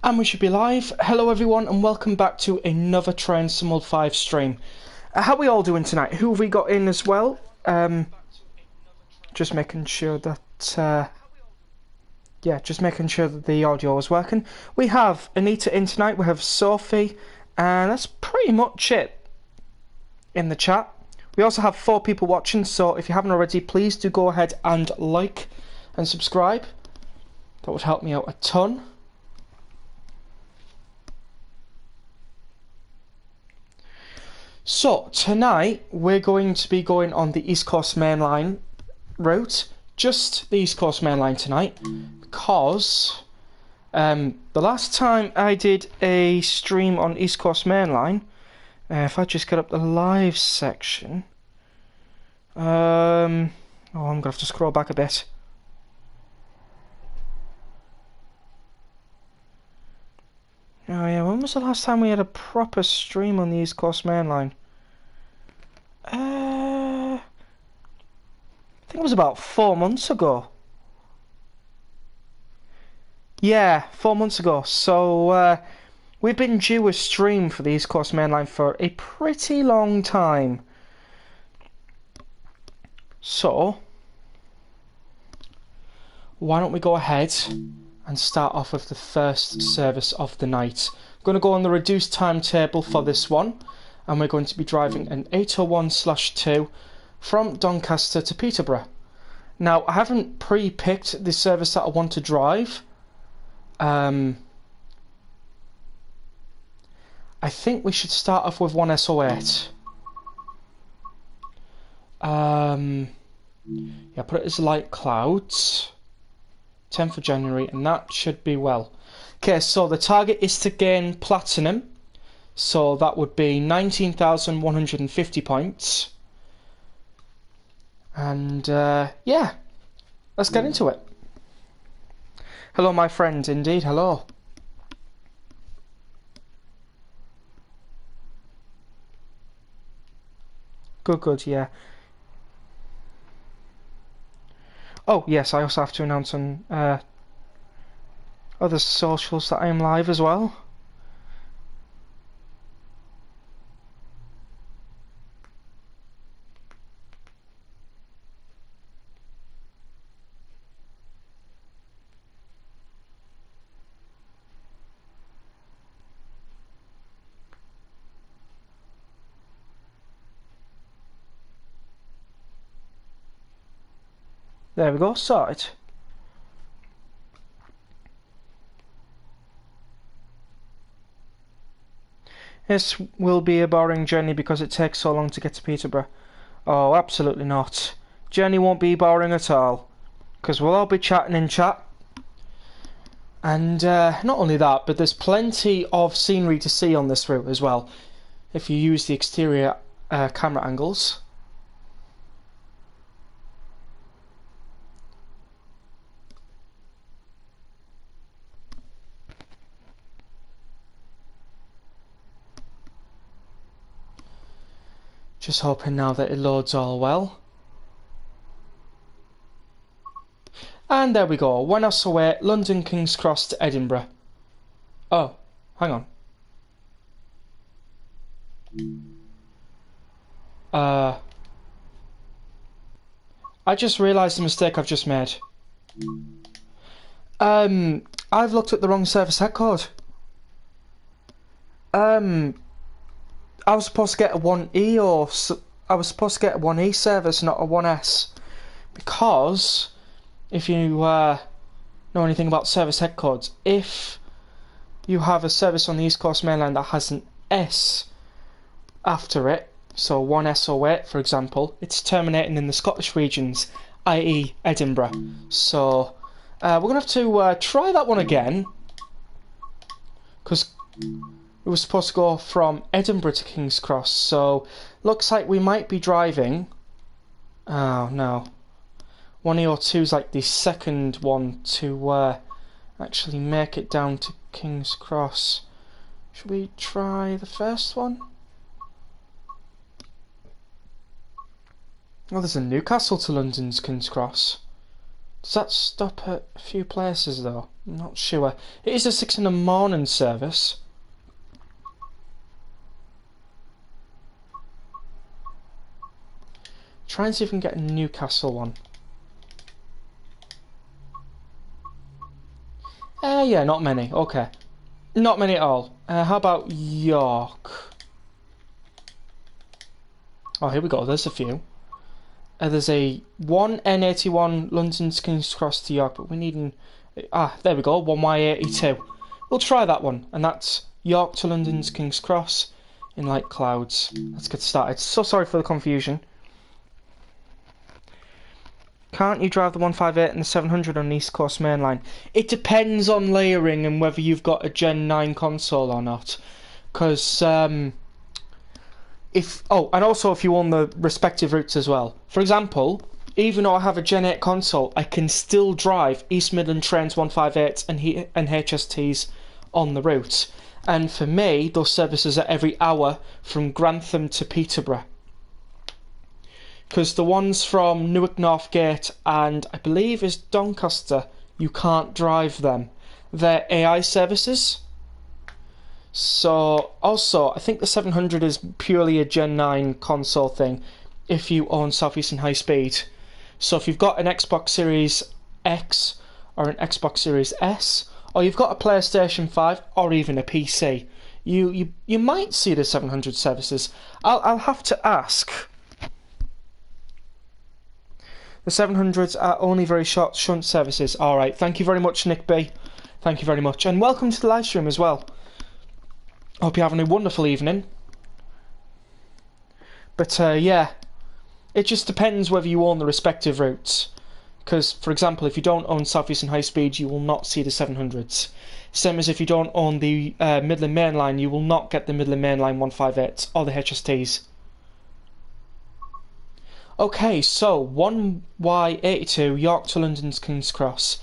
And we should be live. Hello everyone and welcome back to another Train Sim 5 stream. How are we all doing tonight? Who have we got in as well? Just making sure that just making sure that the audio is working. We have Anita in tonight, we have Sophie, and that's pretty much it in the chat. We also have 4 people watching, so if you haven't already, please do go ahead and like and subscribe. That would help me out a ton. So, tonight we're going to be going on the East Coast Main Line route, just the East Coast Main Line tonight, because the last time I did a stream on East Coast Main Line, if I just get up the live section, I'm going to have to scroll back a bit. Oh yeah, when was the last time we had a proper stream on the East Coast Main Line? I think it was about 4 months ago. Yeah, 4 months ago. So we've been due a stream for the East Coast Main Line for a pretty long time. So why don't we go ahead and start off with the first service of the night. I'm going to go on the reduced timetable for this one, and we're going to be driving an 801/2 from Doncaster to Peterborough. Now, I haven't pre-picked the service that I want to drive. I think we should start off with 1SO8. Yeah, put it as light clouds. 10th of January, and that should be well. Okay, so the target is to gain platinum, so that would be 19,150 points. And yeah, let's get into it. Hello my friend, indeed, hello. Good, yeah. Oh, yes, I also have to announce on other socials that I am live as well. There we go, sorted. This will be a boring journey because it takes so long to get to Peterborough. Oh, absolutely not. Journey won't be boring at all, because we'll all be chatting in chat. And not only that, but there's plenty of scenery to see on this route as well, if you use the exterior camera angles. Just hoping now that it loads all well. And there we go, 1SO8, London King's Cross to Edinburgh. Oh, hang on. I just realised the mistake I've just made. I've looked at the wrong service head code. I was supposed to get a 1E or I was supposed to get a 1E service, not a 1S, because if you know anything about service head codes, if you have a service on the East Coast Main Line that has an S after it, so 1SO8 for example, it's terminating in the Scottish regions, i.e. Edinburgh. So we're going to have to try that one again, because it was supposed to go from Edinburgh to King's Cross, so looks like we might be driving. Oh no. 1E02 is like the second one to actually make it down to King's Cross. Should we try the first one? Oh, there's a Newcastle to London's King's Cross. Does that stop at a few places though? I'm not sure. It is a 6 in the morning service. Try and see if we can get a Newcastle one. Yeah, not many. Okay. Not many at all. How about York? Oh, here we go. There's a few. There's a 1 N81 London to King's Cross to York, but we need an... there we go. 1Y82. We'll try that one. And that's York to London to King's Cross in light clouds. Let's get started. So sorry for the confusion. Can't you drive the 158 and the 700 on the East Coast Main Line? It depends on layering and whether you've got a Gen 9 console or not. Because, and also if you own the respective routes as well. For example, even though I have a Gen 8 console, I can still drive East Midland Trains 158s and HSTs on the route. And for me, those services are every hour from Grantham to Peterborough. Because the ones from Newark Northgate and I believe is Doncaster, you can't drive them. They're AI services. So, also, I think the 700 is purely a Gen 9 console thing if you own South Eastern High Speed. So if you've got an Xbox Series X or an Xbox Series S, or you've got a PlayStation 5 or even a PC, you might see the 700 services. I'll have to ask. The 700s are only very short shunt services. Alright, thank you very much, Nick B. Thank you very much. And welcome to the live stream as well. Hope you're having a wonderful evening. But yeah, it just depends whether you own the respective routes. Because, for example, if you don't own South Eastern High Speed, you will not see the 700s. Same as if you don't own the Midland Main Line, you will not get the Midland Main Line 158s or the HSTs. Okay, so 1Y82, York to London's King's Cross.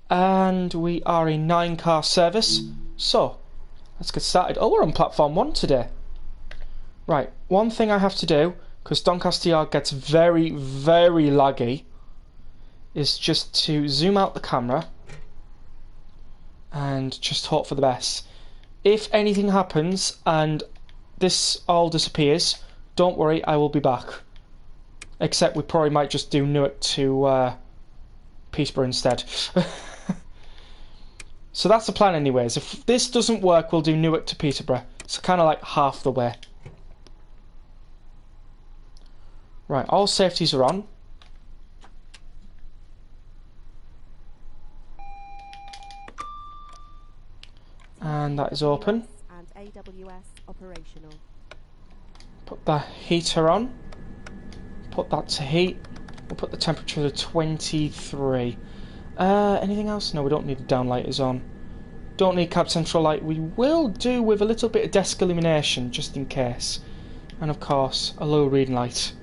And we are a 9-car service. So, let's get started. Oh, we're on platform 1 today. Right, one thing I have to do, because Doncaster Yard gets very, very laggy, is just to zoom out the camera and just hope for the best. If anything happens and this all disappears, don't worry, I will be back. Except we probably might just do Newark to Peterborough instead. So that's the plan anyways. If this doesn't work, we'll do Newark to Peterborough. So kind of like half the way. Right, all safeties are on. And that is open. And AWS operational. Put the heater on. Put that to heat. We'll put the temperature to 23. Anything else? No, we don't need the downlighters on. Don't need cab central light. We will do with a little bit of desk illumination, just in case. And of course, a low reading light.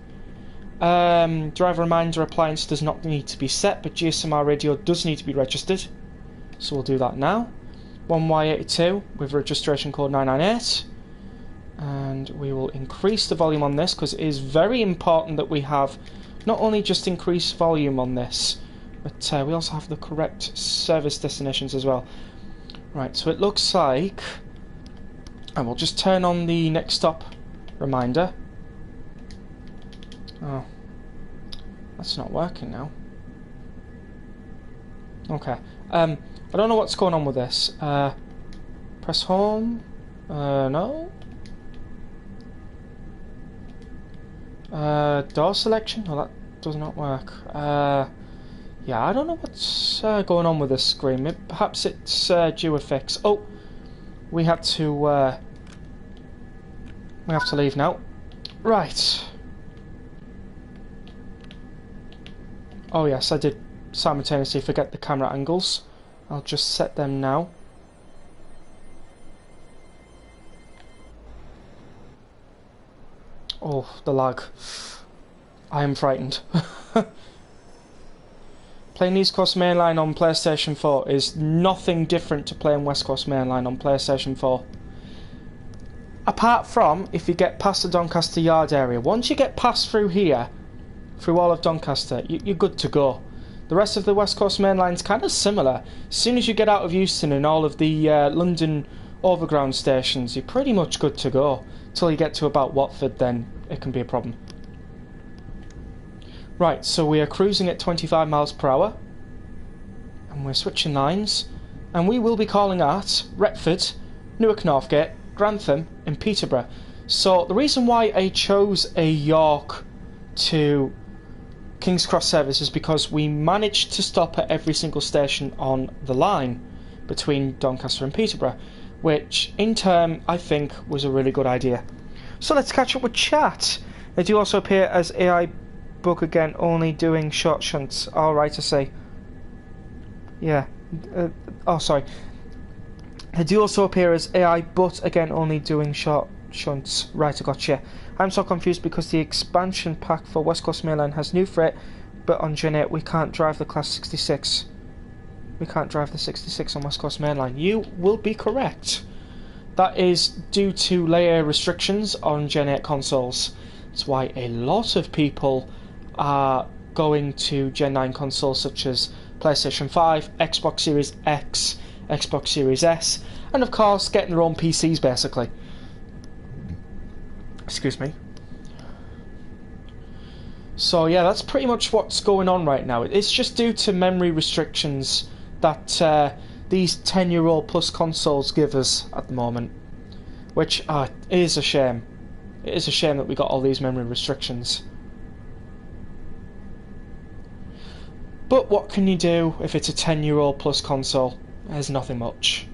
Driver reminder appliance does not need to be set, but GSMR radio does need to be registered. So we'll do that now. 1Y82 with registration code 998. And we will increase the volume on this because it is very important that we have not only just increased volume on this, but we also have the correct service destinations as well. Right, so it looks like, and we'll just turn on the next stop reminder. Oh, that's not working now. Okay, I don't know what's going on with this. Press home. No. Door selection? No, that does not work. Yeah, I don't know what's going on with this screen. Perhaps it's due a fix. Oh, we have to leave now. Right. Oh yes, I did simultaneously forget the camera angles. I'll just set them now. Oh, the lag. I am frightened. Playing East Coast Mainline on PlayStation 4 is nothing different to playing West Coast Mainline on PlayStation 4. Apart from if you get past the Doncaster Yard area. Once you get past through here, through all of Doncaster, you're good to go. The rest of the West Coast Main Line's kind of similar. As soon as you get out of Euston and all of the London overground stations, you're pretty much good to go. Till you get to about Watford, then it can be a problem. Right, so we are cruising at 25 miles per hour. And we're switching lines. And we will be calling at Retford, Newark Northgate, Grantham and Peterborough. So the reason why I chose a York to King's Cross service is because we managed to stop at every single station on the line between Doncaster and Peterborough, which in turn I think was a really good idea. So let's catch up with chat. They do also appear as AI book again, only doing short shunts. Alright to say. Yeah. Oh, sorry. They do also appear as AI, but again only doing short shunts. Right, I gotcha. I'm so confused because the expansion pack for West Coast Main Line has new freight, but on Gen 8 we can't drive the Class 66. We can't drive the 66 on West Coast Main Line. You will be correct. That is due to layer restrictions on Gen 8 consoles. That's why a lot of people are going to Gen 9 consoles such as PlayStation 5, Xbox Series X, Xbox Series S, and of course getting their own PCs basically. Excuse me. So yeah, that's pretty much what's going on right now. It's just due to memory restrictions that these 10-year-old plus consoles give us at the moment, which is a shame. It is a shame that we got all these memory restrictions. But what can you do if it's a 10-year-old plus console? There's nothing much.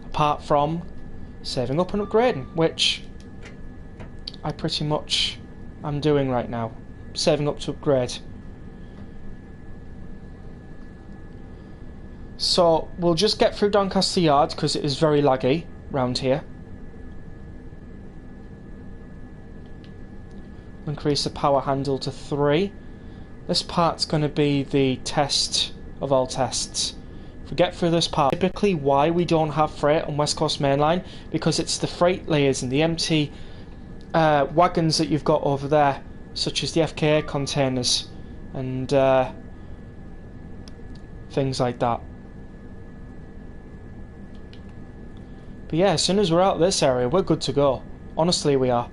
Apart from saving up and upgrading, which I pretty much am doing right now. Saving up to upgrade. So we'll just get through Doncaster Yard because it is very laggy round here. Increase the power handle to 3. This part's going to be the test of all tests. If we get through this part, typically why we don't have freight on West Coast Main Line, because it's the freight layers and the empty wagons that you've got over there, such as the FKA containers and things like that. But yeah, as soon as we're out of this area, we're good to go. Honestly, we are.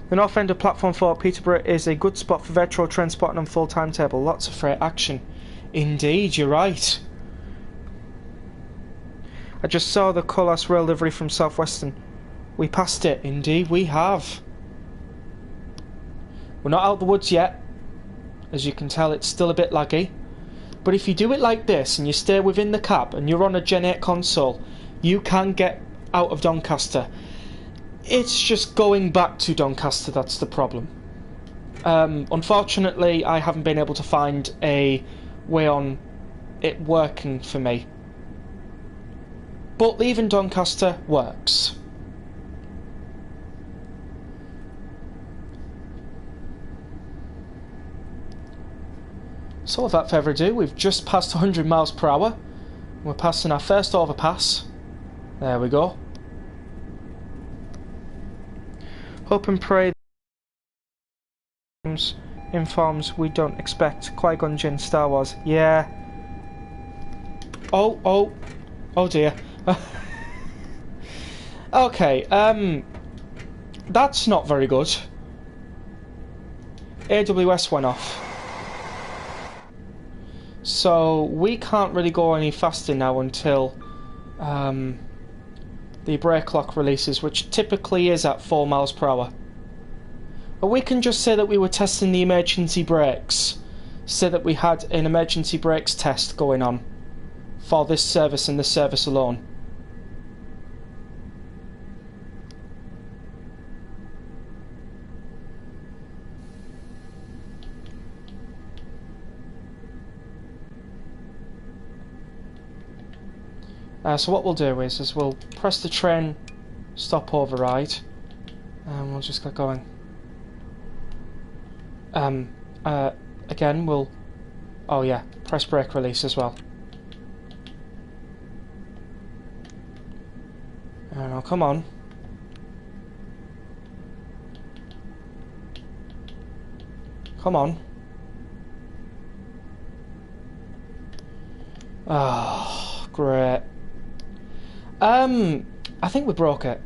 The north end of Platform 4 Peterborough is a good spot for virtual train spotting on full timetable. Lots of freight action. Indeed, you're right. I just saw the Colas rail livery from Southwestern. We passed it. Indeed, we have. We're not out the woods yet. As you can tell, it's still a bit laggy. But if you do it like this and you stay within the cab and you're on a Gen 8 console, you can get out of Doncaster. It's just going back to Doncaster that's the problem. Unfortunately, I haven't been able to find a way on it working for me. But leaving Doncaster works. So without further ado, we've just passed 100 miles per hour. We're passing our first overpass. There we go. Hope and pray informs we don't expect Qui-Gon Jinn Star Wars. Yeah. Oh dear. Okay, that's not very good. AWS went off. So we can't really go any faster now until the brake lock releases, which typically is at 4 miles per hour. But we can just say that we were testing the emergency brakes. Say that we had an emergency brakes test going on for this service and this service alone. So what we'll do is we'll press the train stop override and we'll just get going. Again we'll, oh yeah, press brake release as well. And now come on. Come on. Oh, great. I think we broke it.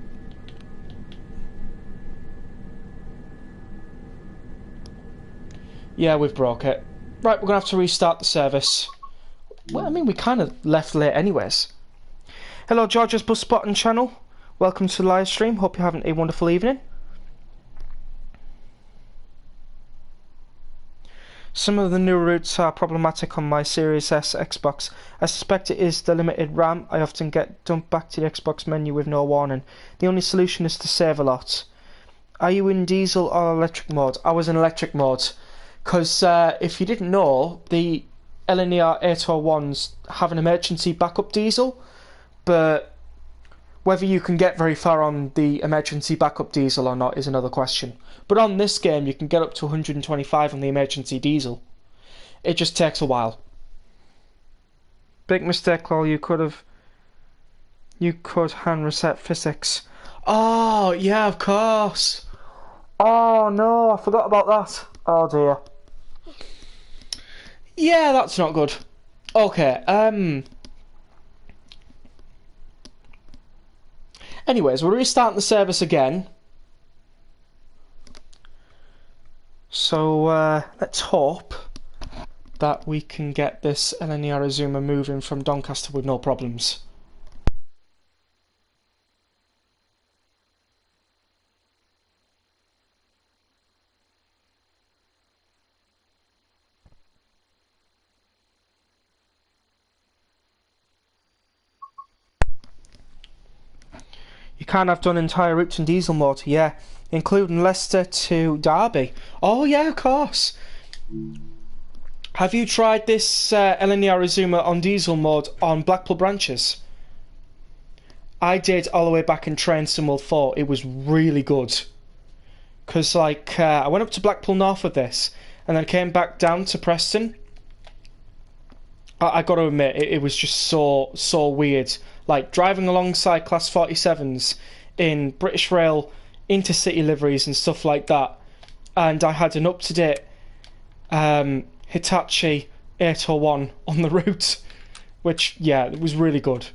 Yeah, we've broke it. Right, we're gonna have to restart the service. Well, I mean, we kind of left late anyways. Hello, George's Bus Spotting channel. Welcome to the live stream. Hope you're having a wonderful evening. Some of the new routes are problematic on my Series S Xbox. I suspect it is the limited RAM. I often get dumped back to the Xbox menu with no warning. The only solution is to save a lot. Are you in diesel or electric mode? I was in electric mode. Because if you didn't know, the Linear 801s have an emergency backup diesel. But whether you can get very far on the emergency backup diesel or not is another question. But on this game, you can get up to 125 on the emergency diesel. It just takes a while. Big mistake, Lol. You could hand reset physics. Oh, yeah, of course. Oh, no, I forgot about that. Oh, dear. Yeah, that's not good. Okay, anyways, we're restarting the service again. So let's hope that we can get this Linear Azuma moving from Doncaster with no problems. You can't have done entire routes in diesel mode, yeah, including Leicester to Derby. Oh yeah, of course. Have you tried this Linear Azuma on diesel mode on Blackpool branches? I did all the way back in Train Sim World 4. It was really good. Because like I went up to Blackpool North with this, and then came back down to Preston. I got to admit, it was just so weird. Like driving alongside Class 47s in British Rail intercity liveries and stuff like that. And I had an up-to-date Hitachi 801 on the route, which, yeah, it was really good.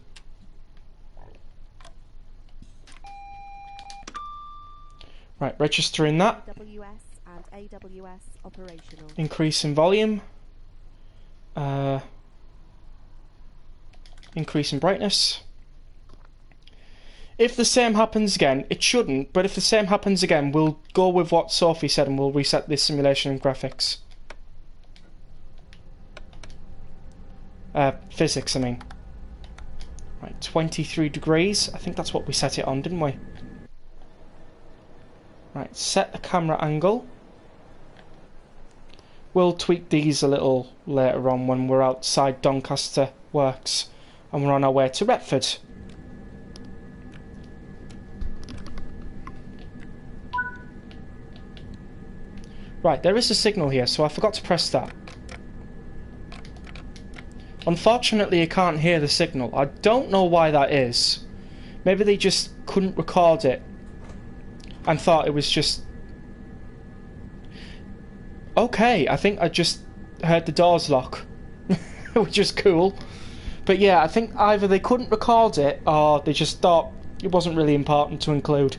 Right, registering that. AWS and AWS operational. Increase in volume. Increase in brightness. If the same happens again, it shouldn't, but if the same happens again, we'll go with what Sophie said and we'll reset this simulation and graphics. Physics, I mean. Right, 23 degrees. I think that's what we set it on, didn't we? Right, set the camera angle. We'll tweak these a little later on when we're outside Doncaster Works and we're on our way to Retford. Right, there is a signal here, so I forgot to press that. Unfortunately, you can't hear the signal. I don't know why that is. Maybe they just couldn't record it and thought it was just... Okay, I think I just heard the doors lock, which is cool. But yeah, I think either they couldn't record it or they just thought it wasn't really important to include.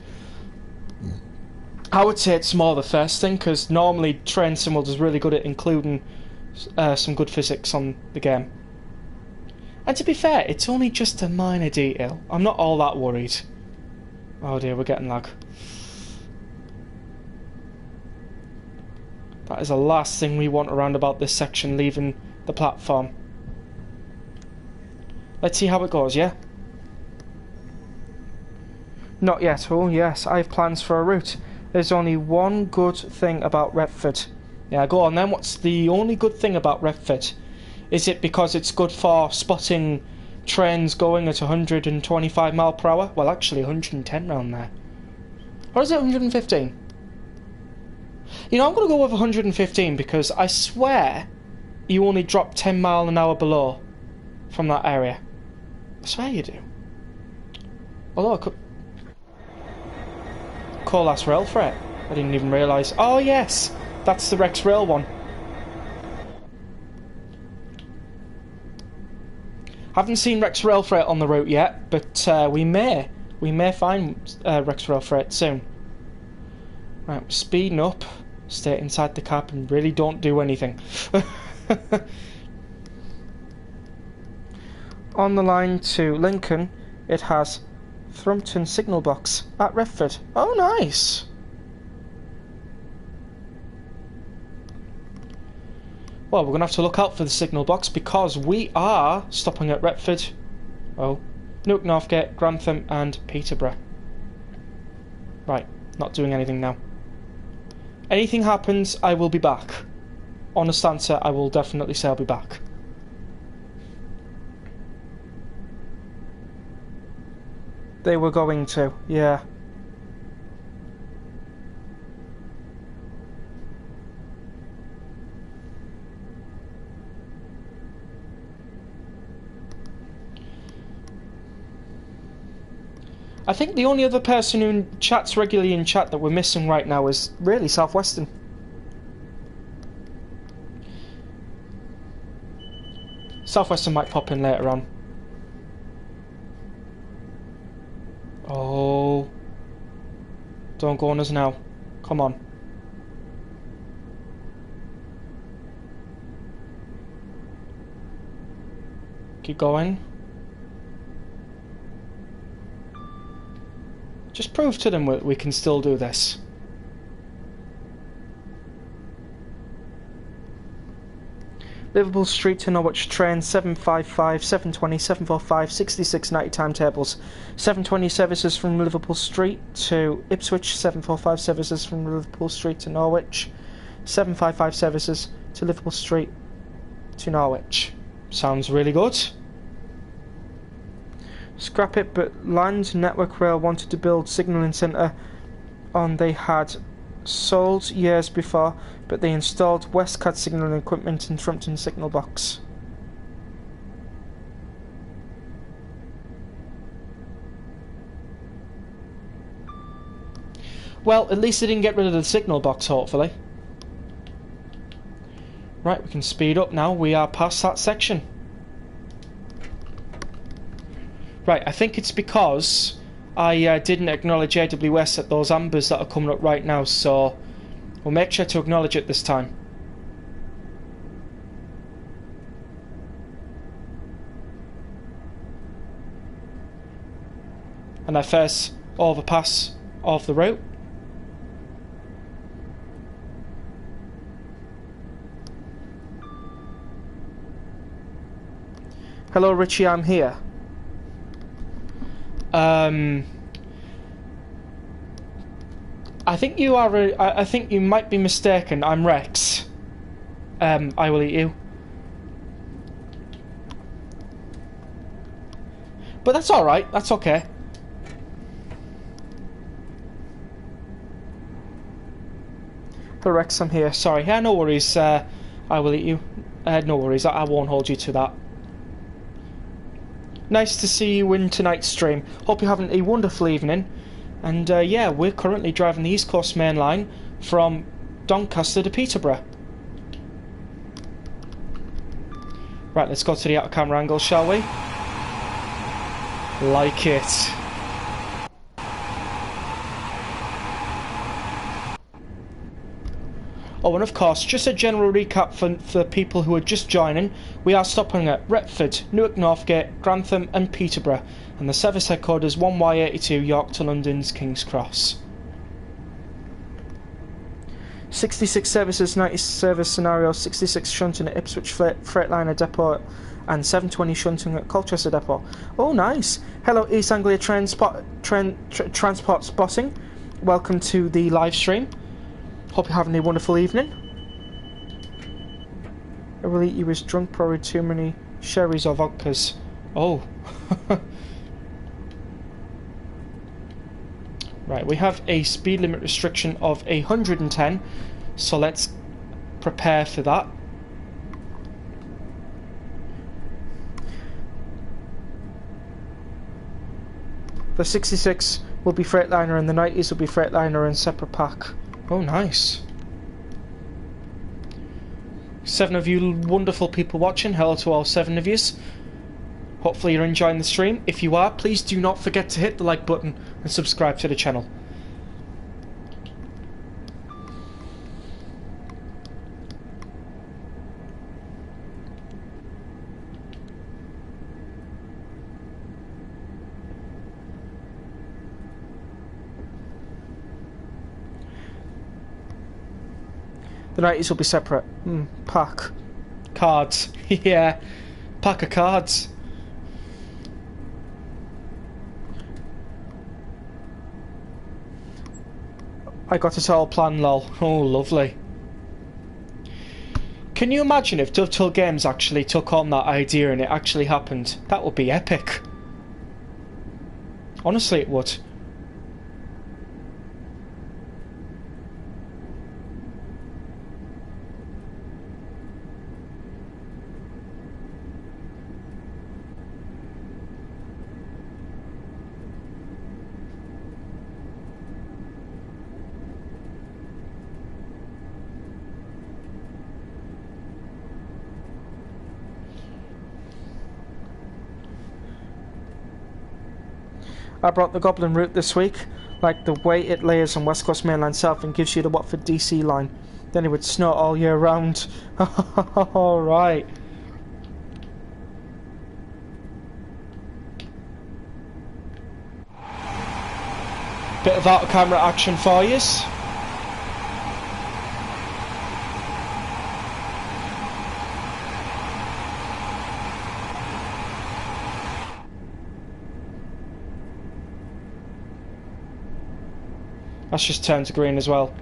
I would say it's more the first thing, because normally Train Sim World is really good at including some good physics on the game. And to be fair, it's only just a minor detail. I'm not all that worried. Oh dear, we're getting lag. That is the last thing we want around about this section, leaving the platform. Let's see how it goes, yeah? Not yet. Oh yes, I have plans for a route. There's only one good thing about Retford. Yeah, go on then. What's the only good thing about Retford? Is it because it's good for spotting trains going at 125 mph? Well, actually 110 round there. Or is it 115? You know, I'm going to go with 115 because I swear you only drop 10 mph below from that area. I swear you do. Although I could... Colas Rail Freight. I didn't even realise. Oh yes, that's the Rex Rail one. Haven't seen Rex Rail Freight on the route yet, but we may find Rex Rail Freight soon. Right, we're speeding up. Stay inside the cab and really don't do anything. On the line to Lincoln, it has Thrumpton signal box at Retford. Oh, nice. Well, we're going to have to look out for the signal box because we are stopping at Retford. Oh, Newark, Northgate, Grantham and Peterborough. Right, not doing anything now. Anything happens, I will be back. Honest answer, I will definitely say I'll be back. They were going to, yeah. I think the only other person who chats regularly in chat that we're missing right now is really Southwestern. Southwestern might pop in later on. Oh. Don't go on us now. Come on. Keep going. Just prove to them we can still do this. Liverpool Street to Norwich train 755, 720, 745, 66, 90 timetables. 720 services from Liverpool Street to Ipswich, 745 services from Liverpool Street to Norwich, 755 services to Liverpool Street to Norwich. Sounds really good. Scrap it, but Land Network Rail wanted to build signalling centre on they had sold years before, but they installed Westcad signalling equipment in Thrumpton signal box. Well, at least they didn't get rid of the signal box, hopefully. Right, we can speed up now. We are past that section. Right, I think it's because I didn't acknowledge AWS at those ambers that are coming up right now, so we'll make sure to acknowledge it this time. And I first overpass of the route. Hello Richie, I'm here. I think you are. I think you might be mistaken. I'm Rex. I will eat you. But that's all right. That's okay. Hello Rex, I'm here. Sorry. Yeah, no worries. I will eat you. No worries. I won't hold you to that. Nice to see you in tonight's stream. Hope you're having a wonderful evening. And yeah, we're currently driving the East Coast Main Line from Doncaster to Peterborough. Right, let's go to the outer camera angle, shall we? Like it. Oh, and of course, just a general recap for people who are just joining. We are stopping at Retford, Newark Northgate, Grantham and Peterborough, and the service headquarters 1Y82 York to London's King's Cross. 66 services, 90 service scenarios, 66 shunting at Ipswich Freightliner Depot and 720 shunting at Colchester Depot. Oh, nice. Hello East Anglia Transport Spotting. Welcome to the live stream. Hope you're having a wonderful evening. I will eat you as drunk, probably too many sherries or vodkas. Oh. Right, we have a speed limit restriction of 110, so let's prepare for that. The 66 will be Freightliner and the 90s will be Freightliner and separate pack. Oh, nice. 7 of you wonderful people watching. Hello to all 7 of yous. Hopefully you're enjoying the stream. If you are, please do not forget to hit the like button and subscribe to the channel. The 90s will be separate. Pack. Cards. Yeah. Pack of cards. I got it all planned, lol. Oh, lovely. Can you imagine if Dovetail Games actually took on that idea and it actually happened? That would be epic. Honestly, it would. I brought the Goblin route this week, like the way it layers on West Coast Mainline South and gives you the Watford DC line. Then it would snow all year round. Alright. Bit of out-of-camera action for yous. That's just turned to green as well.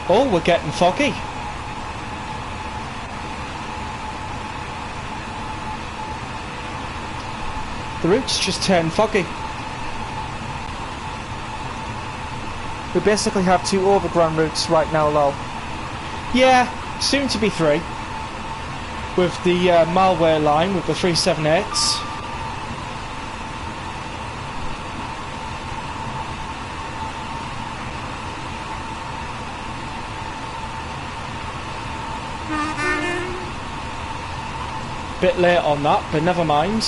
Oh, we're getting foggy. The route's just turned foggy. We basically have 2 overground routes right now, lol. Yeah, soon to be 3. With the Malware line, with the 378s. Bit late on that, but never mind.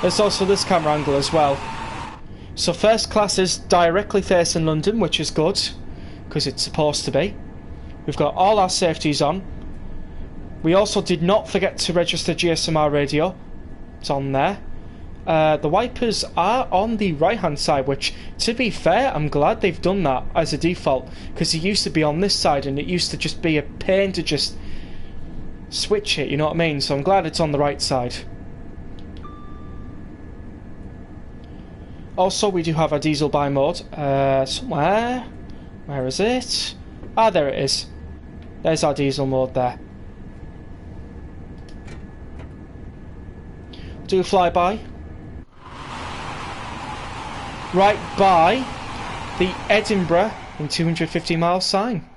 There's also this camera angle as well. So first class is directly facing London, which is good, because it's supposed to be. We've got all our safeties on. We also did not forget to register GSMR radio. It's on there. The wipers are on the right hand side, which, to be fair, I'm glad they've done that as a default, because it used to be on this side and it used to just be a pain to just switch it, you know what I mean? So I'm glad it's on the right side. Also, we do have a diesel buy mode somewhere. Where is it? Ah, there it is. There's our diesel mode there. Do a flyby. Right by the Edinburgh in 250 miles sign.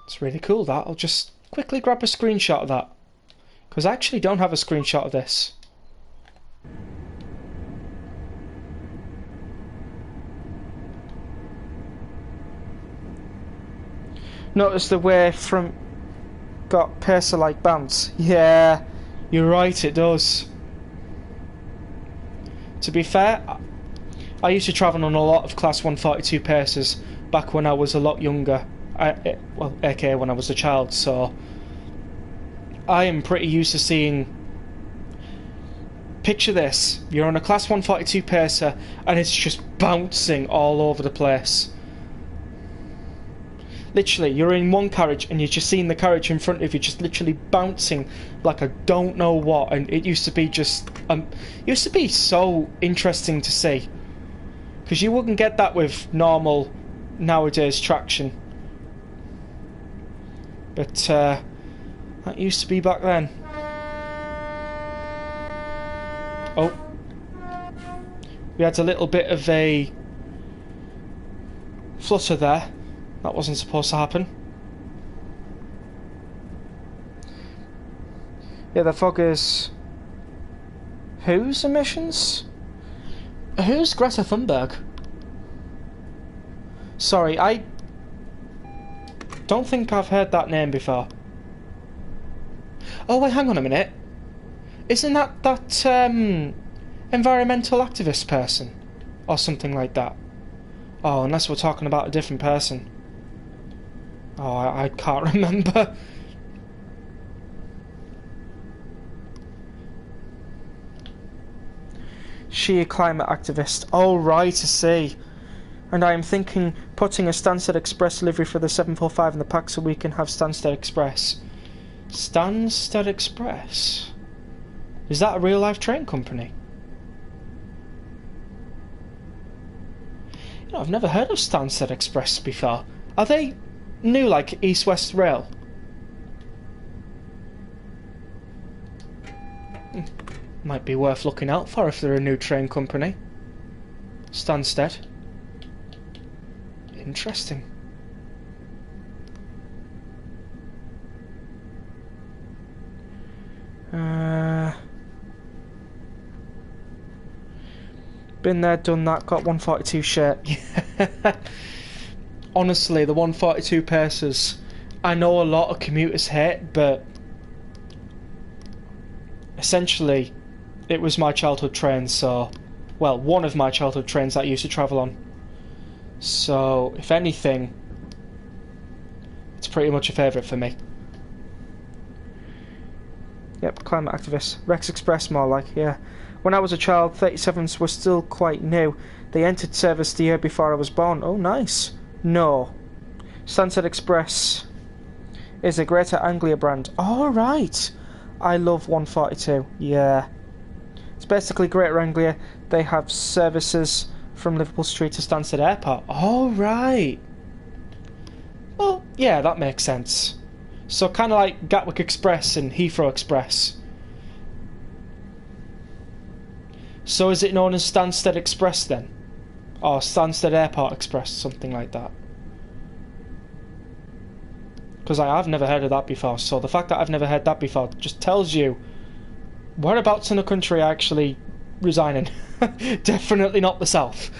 It's really cool, that. I'll just quickly grab a screenshot of that, because I actually don't have a screenshot of this. Notice the way from got Pacer-like bounce. Yeah, you're right, it does. To be fair, I used to travel on a lot of Class 142 Pacers back when I was a lot younger. Well, aka when I was a child, so I am pretty used to seeing... Picture this, you're on a Class 142 Pacer and it's just bouncing all over the place. Literally, you're in one carriage and you're just seeing the carriage in front of you just literally bouncing like I don't know what, and it used to be just used to be so interesting to see, because you wouldn't get that with normal nowadays traction, but that used to be back then. Oh, we had a little bit of a flutter there. That wasn't supposed to happen. Yeah, the fog is Whose emissions? Who's Greta Thunberg? Sorry, I don't think I've heard that name before. Oh wait, hang on a minute. Isn't that environmental activist person? Or something like that? Oh, unless we're talking about a different person. Oh, I can't remember. She a climate activist. Oh, right, I see. And I am thinking putting a Stansted Express delivery for the 745 in the pack so we can have Stansted Express. Stansted Express? Is that a real life train company? You know, I've never heard of Stansted Express before. Are they new like East West Rail? Might be worth looking out for if they're a new train company. Stansted. Interesting. Been there, done that, got 142 shirt. Honestly, the 142 Pacers, I know a lot of commuters hate, but essentially it was my childhood train, so, well, one of my childhood trains that I used to travel on. So, if anything, it's pretty much a favourite for me. Yep, climate activist. Rex Express more like, yeah. When I was a child, 37s were still quite new. They entered service the year before I was born. Oh, nice. No. Stansted Express is a Greater Anglia brand. Oh, right. I love 142. Yeah. It's basically Greater Anglia. They have services from Liverpool Street to Stansted Airport. Oh, right. Well, yeah, that makes sense. So kind of like Gatwick Express and Heathrow Express. So is it known as Stansted Express then? Or Stansted Airport Express, something like that? Because I've never heard of that before, so the fact that I've never heard that before just tells you whereabouts in the country I actually reside in. Definitely not the south.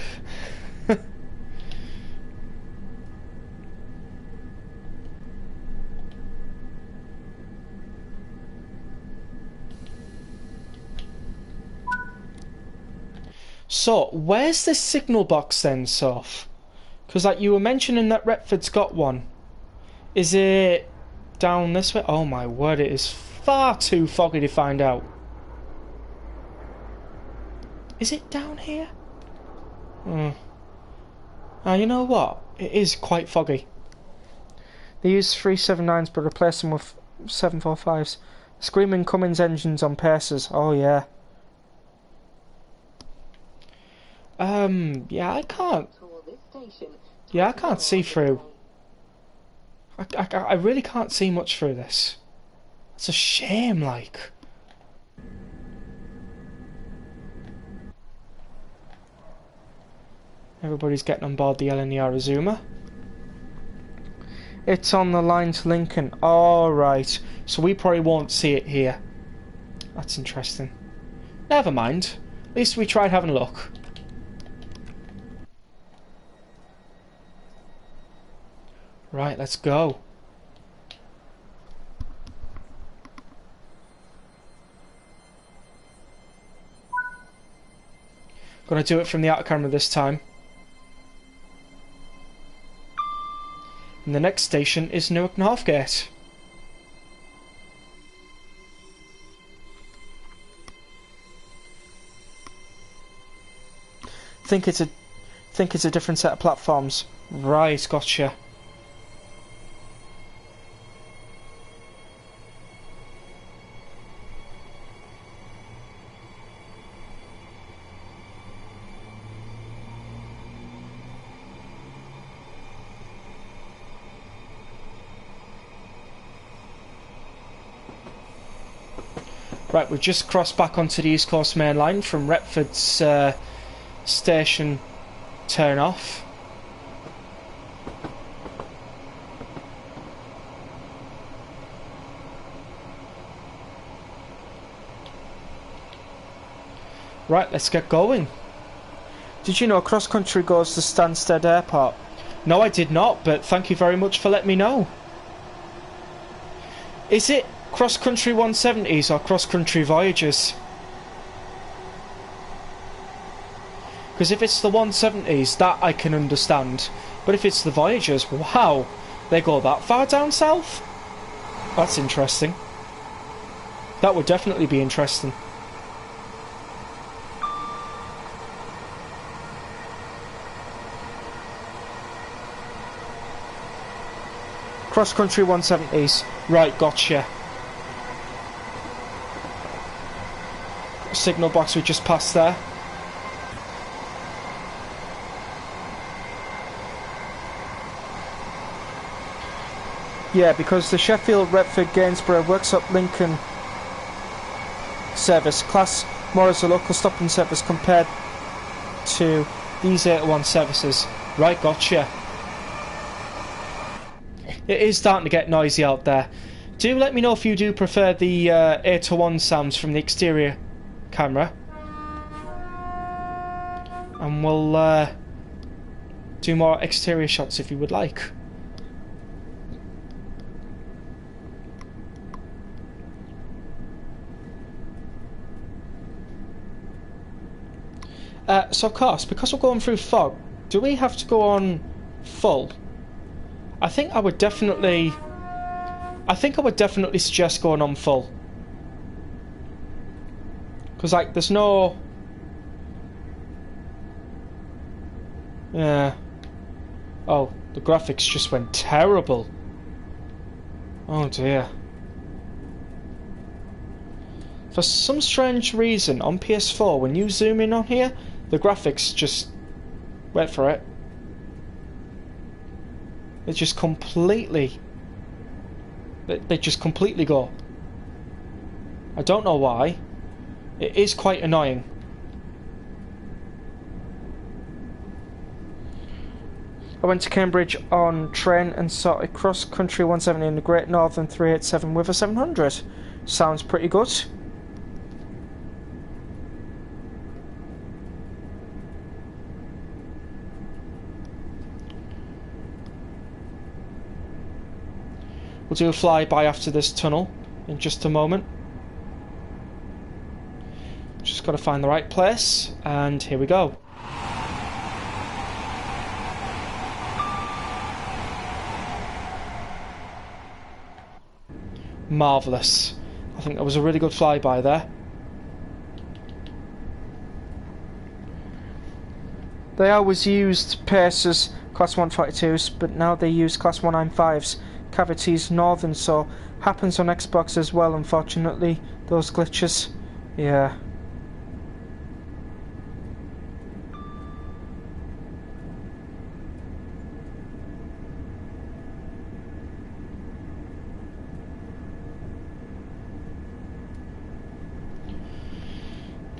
So, where's this signal box then, Soph? Because like you were mentioning that Retford's got one. Is it down this way? Oh my word, it is far too foggy to find out. Is it down here? You know what? It is quite foggy. They use 379s but replace them with 745s. Screaming Cummins engines on Pacers. Oh yeah. Yeah, I can't. Yeah, I can't see through. I really can't see much through this. It's a shame, like. Everybody's getting on board the LNER Azuma. It's on the line to Lincoln. Alright, so we probably won't see it here. That's interesting. Never mind. At least we tried having a look. Right, let's go. Gonna do it from the outer camera this time. And the next station is Newark Northgate. Think it's a different set of platforms. Right, gotcha. Right, we've just crossed back onto the East Coast Main Line from Retford's station turn off. Right, let's get going. Did you know cross country goes to Stansted Airport? No, I did not, but thank you very much for letting me know. Is it cross country 170s or cross country Voyagers? Because if it's the 170s, that I can understand. But if it's the Voyagers, wow, they go that far down south? That's interesting. That would definitely be interesting. Cross country 170s. Right, gotcha. Signal box we just passed there. Yeah, because the Sheffield, Retford, Gainsborough, Worksop, Lincoln service class more as a local stopping service compared to these 801 services. Right, gotcha. It is starting to get noisy out there. Do let me know if you do prefer the 801 sounds from the exterior camera. And we'll do more exterior shots if you would like. So of course, because we're going through fog, do we have to go on full? I think I would definitely suggest going on full. Because like there's no... Yeah. Oh, the graphics just went terrible. Oh dear. For some strange reason on PS4, when you zoom in on here, the graphics just... wait for it. They just completely... They just completely go. I don't know why. It is quite annoying. I went to Cambridge on train and saw a cross-country 170 in the Great Northern 387 with a 700. Sounds pretty good. We'll do a flyby after this tunnel in just a moment. Just got to find the right place, and here we go. Marvellous. I think that was a really good flyby there. They always used Pacers Class 142s, but now they use Class 195s. Cavities Northern, so happens on Xbox as well, unfortunately, those glitches. Yeah.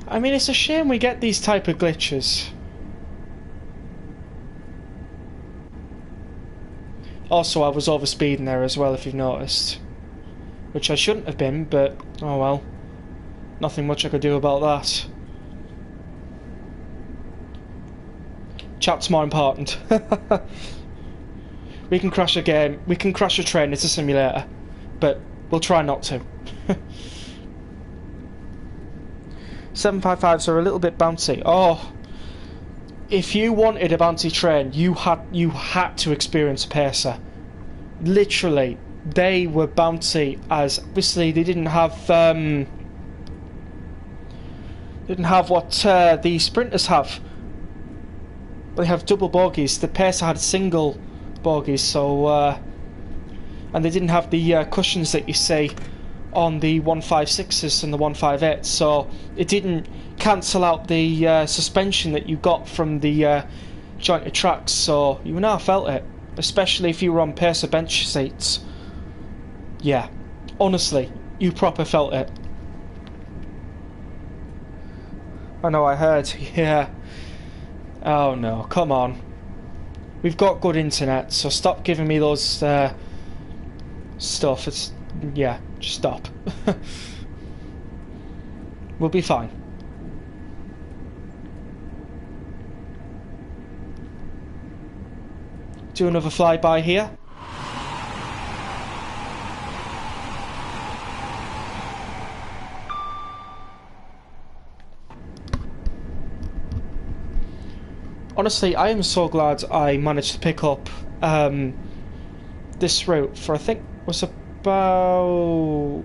I mean, it's a shame we get these type of glitches. Also, I was overspeeding there as well, if you've noticed. Which I shouldn't have been, but oh well. Nothing much I could do about that. Chat's more important. We can crash a game, we can crash a train, it's a simulator. But we'll try not to. 755s are a little bit bouncy. Oh, if you wanted a bouncy train, you had to experience a Pacer. Literally, they were bouncy as obviously they didn't have what the Sprinters have. They have double bogies. The Pacer had single bogies, so and they didn't have the cushions that you see on the 156s and the 158s, so it didn't cancel out the suspension that you got from the jointed tracks, so you now felt it, especially if you were on Pacer bench seats. Yeah, honestly, you proper felt it. I know, I heard. Yeah. Oh no, come on. We've got good internet, so stop giving me those stuff. It's... yeah, just stop. We'll be fine. do another flyby here. Honestly, I am so glad I managed to pick up this route for, I think, was about...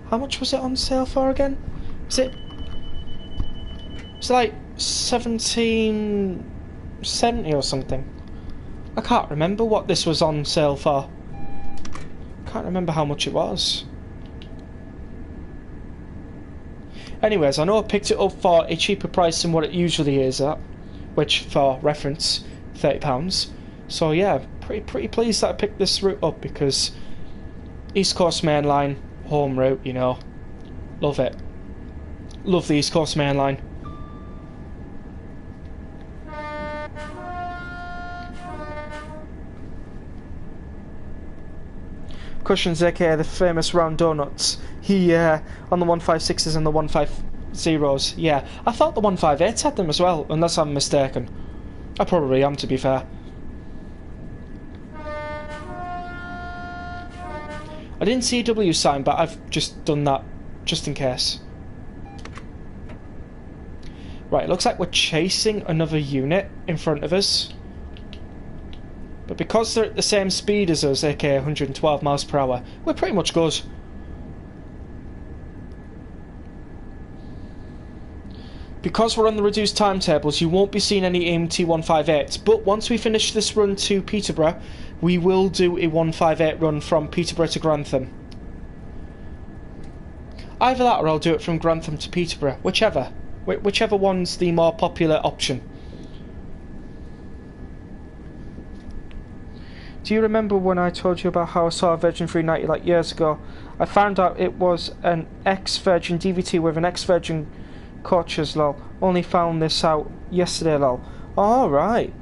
how much was it on sale for again? Was it like 1770 or something? I can't remember what this was on sale for. Can't remember how much it was. Anyways, I know I picked it up for a cheaper price than what it usually is at, which, for reference, £30. So yeah, pretty pleased that I picked this route up, because East Coast Main Line, home route, you know, love it. Love the East Coast Main Line. Cushions, aka the famous round donuts. He on the 156s and the 150s. Yeah, I thought the 158s had them as well, unless I'm mistaken. I probably am, to be fair. I didn't see a W sign, but I've just done that just in case. Right, it looks like we're chasing another unit in front of us. But because they're at the same speed as us, aka 112 miles per hour, we're pretty much good. Because we're on the reduced timetables, you won't be seeing any AMT 158s, but once we finish this run to Peterborough, we will do a 158 run from Peterborough to Grantham. Either that or I'll do it from Grantham to Peterborough, whichever one's the more popular option. Do you remember when I told you about how I saw a Virgin 390 like years ago? I found out it was an ex-Virgin DVT with an ex-Virgin coaches, lol. Only found this out yesterday, lol. Alright.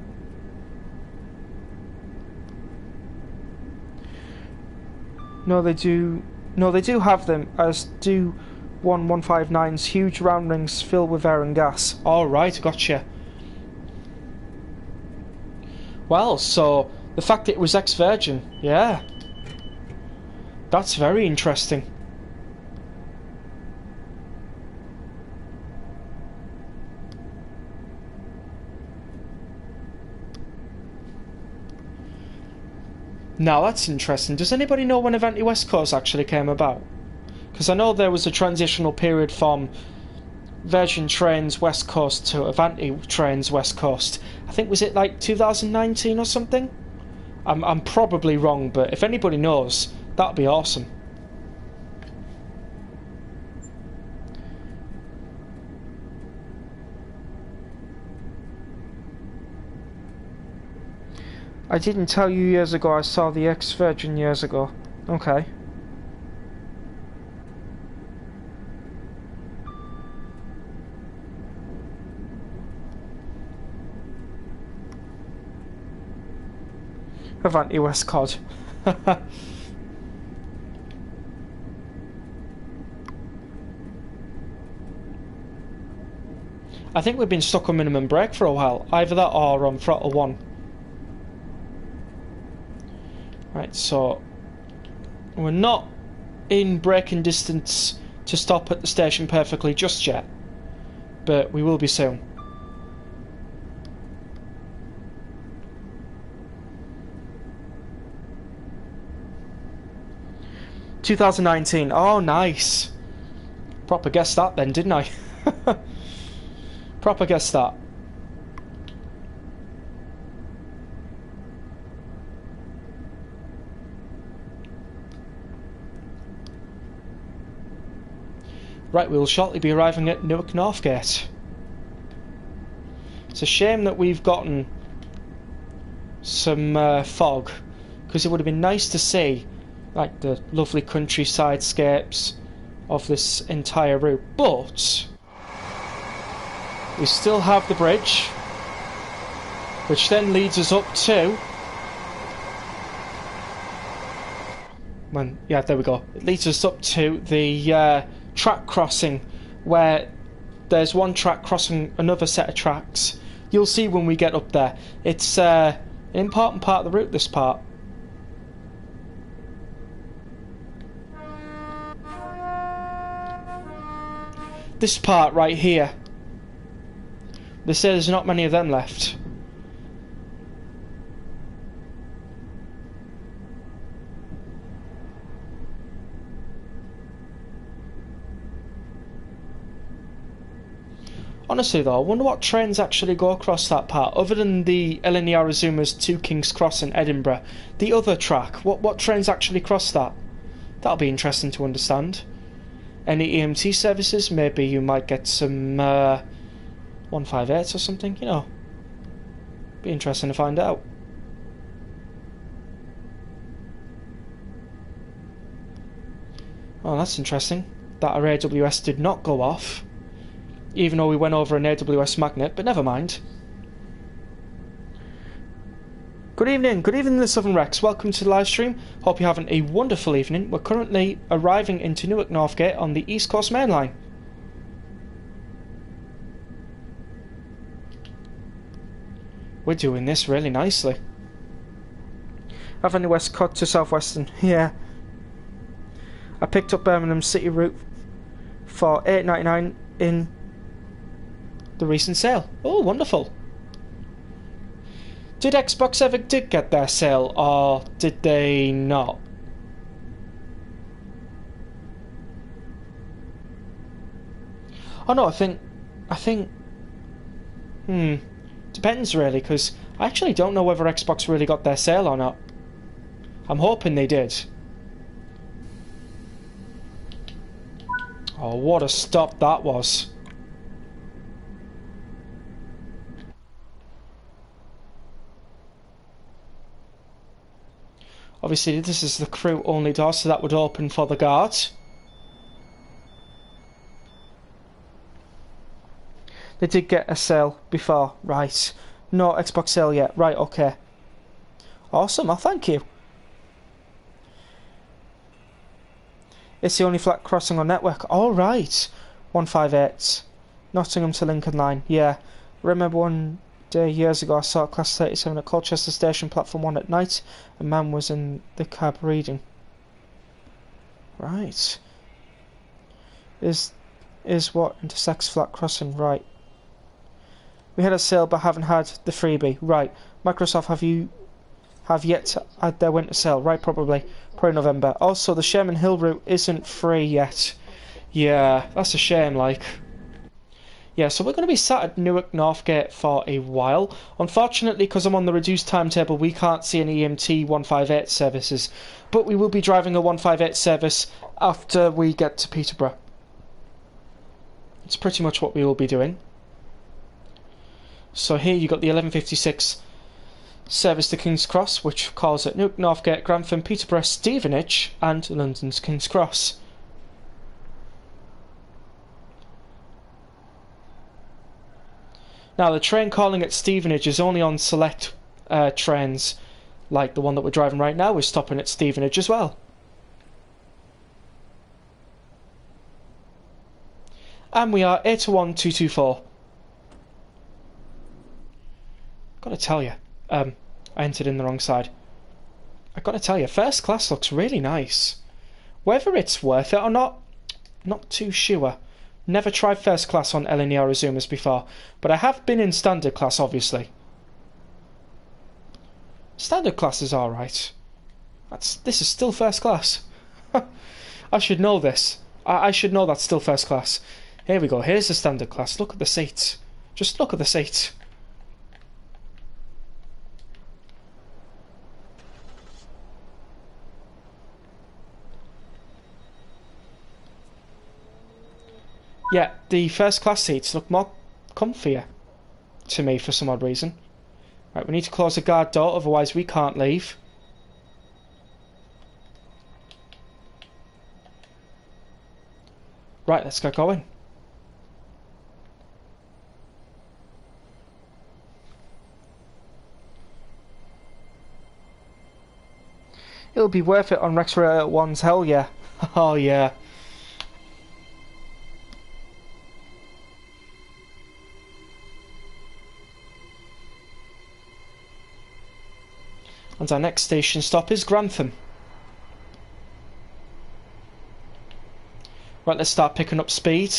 No, they do have them, as do 159's huge round rings filled with air and gas. Alright, gotcha. Well, so the fact that it was ex-Virgin, yeah. That's very interesting. Now that's interesting. Does anybody know when Avanti West Coast actually came about? Because I know there was a transitional period from Virgin Trains West Coast to Avanti Trains West Coast. I think, was it like 2019 or something? I'm probably wrong, but if anybody knows, that'd be awesome. I didn't tell you years ago I saw the ex-Virgin years ago. Okay. Avanti West Cod. I think we've been stuck on minimum brake for a while. Either that or on throttle 1. Right, so we're not in braking distance to stop at the station perfectly just yet, but we will be soon. ...2019, oh nice. Proper guessed that then, didn't I? Proper guessed that. Right, we'll shortly be arriving at Newark Northgate. It's a shame that we've gotten some fog, because it would have been nice to see like the lovely countryside-scapes of this entire route, but we still have the bridge, which then leads us up to... yeah, there we go. It leads us up to the track crossing, where there's one track crossing another set of tracks. You'll see when we get up there. It's An important part of the route, this part. This part right here. They say there's not many of them left. Honestly though, I wonder what trains actually go across that part, other than the Eleni Arizumas to King's Cross in Edinburgh. The other track, what trains actually cross that? That'll be interesting to understand. Any EMT services? Maybe you might get some 158s or something, you know. Be interesting to find out. Oh, that's interesting. That our AWS did not go off. Even though we went over an AWS magnet, but never mind. Good evening the Southern Rex. Welcome to the live stream. Hope you're having a wonderful evening. We're currently arriving into Newark Northgate on the East Coast Main Line. We're doing this really nicely. Avenue Westcott to Southwestern. Yeah. I picked up Birmingham City route for $8.99 in the recent sale. Oh, wonderful. Did Xbox ever get their sale, or did they not? Oh no, I think depends really, because I actually don't know whether Xbox really got their sale or not. I'm hoping they did. Oh, what a stop that was. Obviously this is the crew only door, so that would open for the guards. They did get a sale before, right. No Xbox sale yet, right, okay. Awesome, thank you. It's the only flat crossing on network. Alright. 158. Nottingham to Lincoln Line, yeah. Remember one day years ago I saw Class 37 at Colchester Station, platform 1 at night. A man was in the cab reading. Right. Is what intersects flat crossing, right. We had a sale but haven't had the freebie, right. Microsoft have yet to add their winter sale, right, probably November. Also the Sherman Hill route isn't free yet. Yeah, that's a shame, like. Yeah, so we're going to be sat at Newark Northgate for a while. Unfortunately, because I'm on the reduced timetable, we can't see any EMT 158 services. But we will be driving a 158 service after we get to Peterborough. It's pretty much what we will be doing. So here you got the 1156 service to King's Cross, which calls at Newark Northgate, Grantham, Peterborough, Stevenage, and London's King's Cross. Now, the train calling at Stevenage is only on select trains, like the one that we're driving right now is stopping at Stevenage as well. And we are 801224. Gotta tell you, I entered in the wrong side. I gotta tell you, first class looks really nice. Whether it's worth it or not too sure. Never tried first class on Eleni Arizumas before, but I have been in standard class, obviously. Standard class is alright. This is still first class. I should know this. I should know that's still first class. Here we go, here's the standard class. Look at the seats. Just look at the seats. Yeah, the first class seats look more comfier to me for some odd reason. Right, we need to close the guard door, otherwise we can't leave. Right, let's get going. It'll be worth it on Rex Raider 1's, hell yeah. Oh yeah. And our next station stop is Grantham. Right, let's start picking up speed.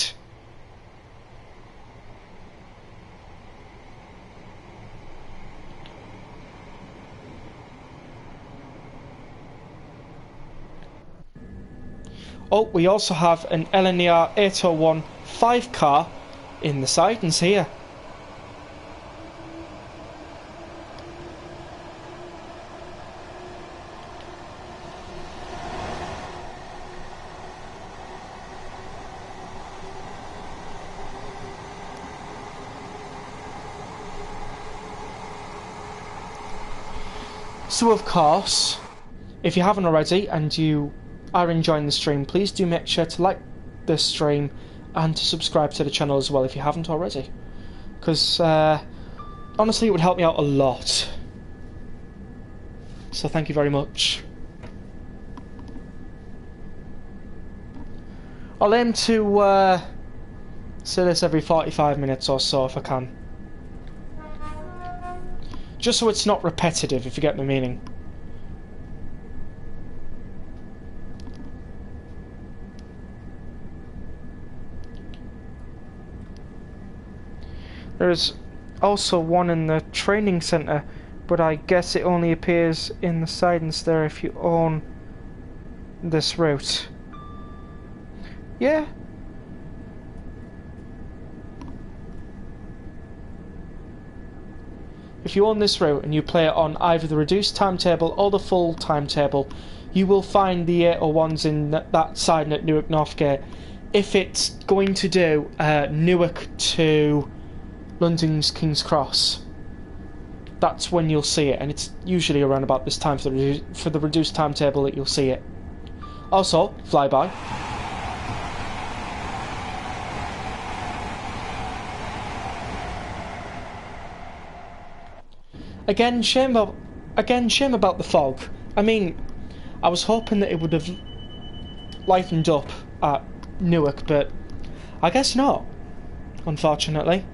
Oh, we also have an LNER 801 5 car in the sidings here. So of course, if you haven't already and you are enjoying the stream, please do make sure to like this stream and to subscribe to the channel as well if you haven't already, because honestly it would help me out a lot, so thank you very much. I'll aim to say this every 45 minutes or so if I can, just so it's not repetitive, if you get my meaning. There's also one in the training centre, but I guess it only appears in the sidings there if you own this route. Yeah. If you own this route and you play it on either the reduced timetable or the full timetable, you will find the 801s in that siding at Newark Northgate. If it's going to do Newark to London's King's Cross, that's when you'll see it, and it's usually around about this time for the reduced timetable that you'll see it. Also, flyby. Again, shame about the fog. I mean, I was hoping that it would have lightened up at Newark, but I guess not, unfortunately.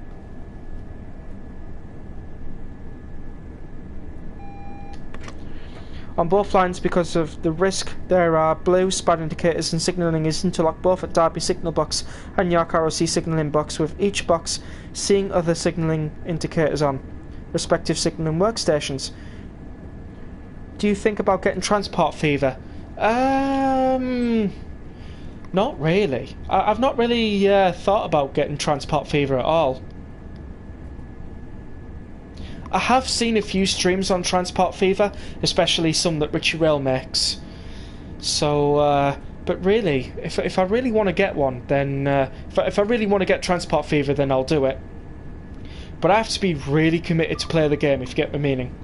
On both lines, because of the risk, there are blue spot indicators, and signalling is interlocked both at Derby signal box and York ROC signalling box, with each box seeing other signalling indicators on respective signalling workstations. Do you think about getting transport fever? Not really. I've not really thought about getting transport fever at all. I have seen a few streams on Transport Fever, especially some that Richie Rail makes. So, but really, if I really want to get one, then if I really want to get Transport Fever, then I'll do it. But I have to be really committed to play the game, if you get my meaning.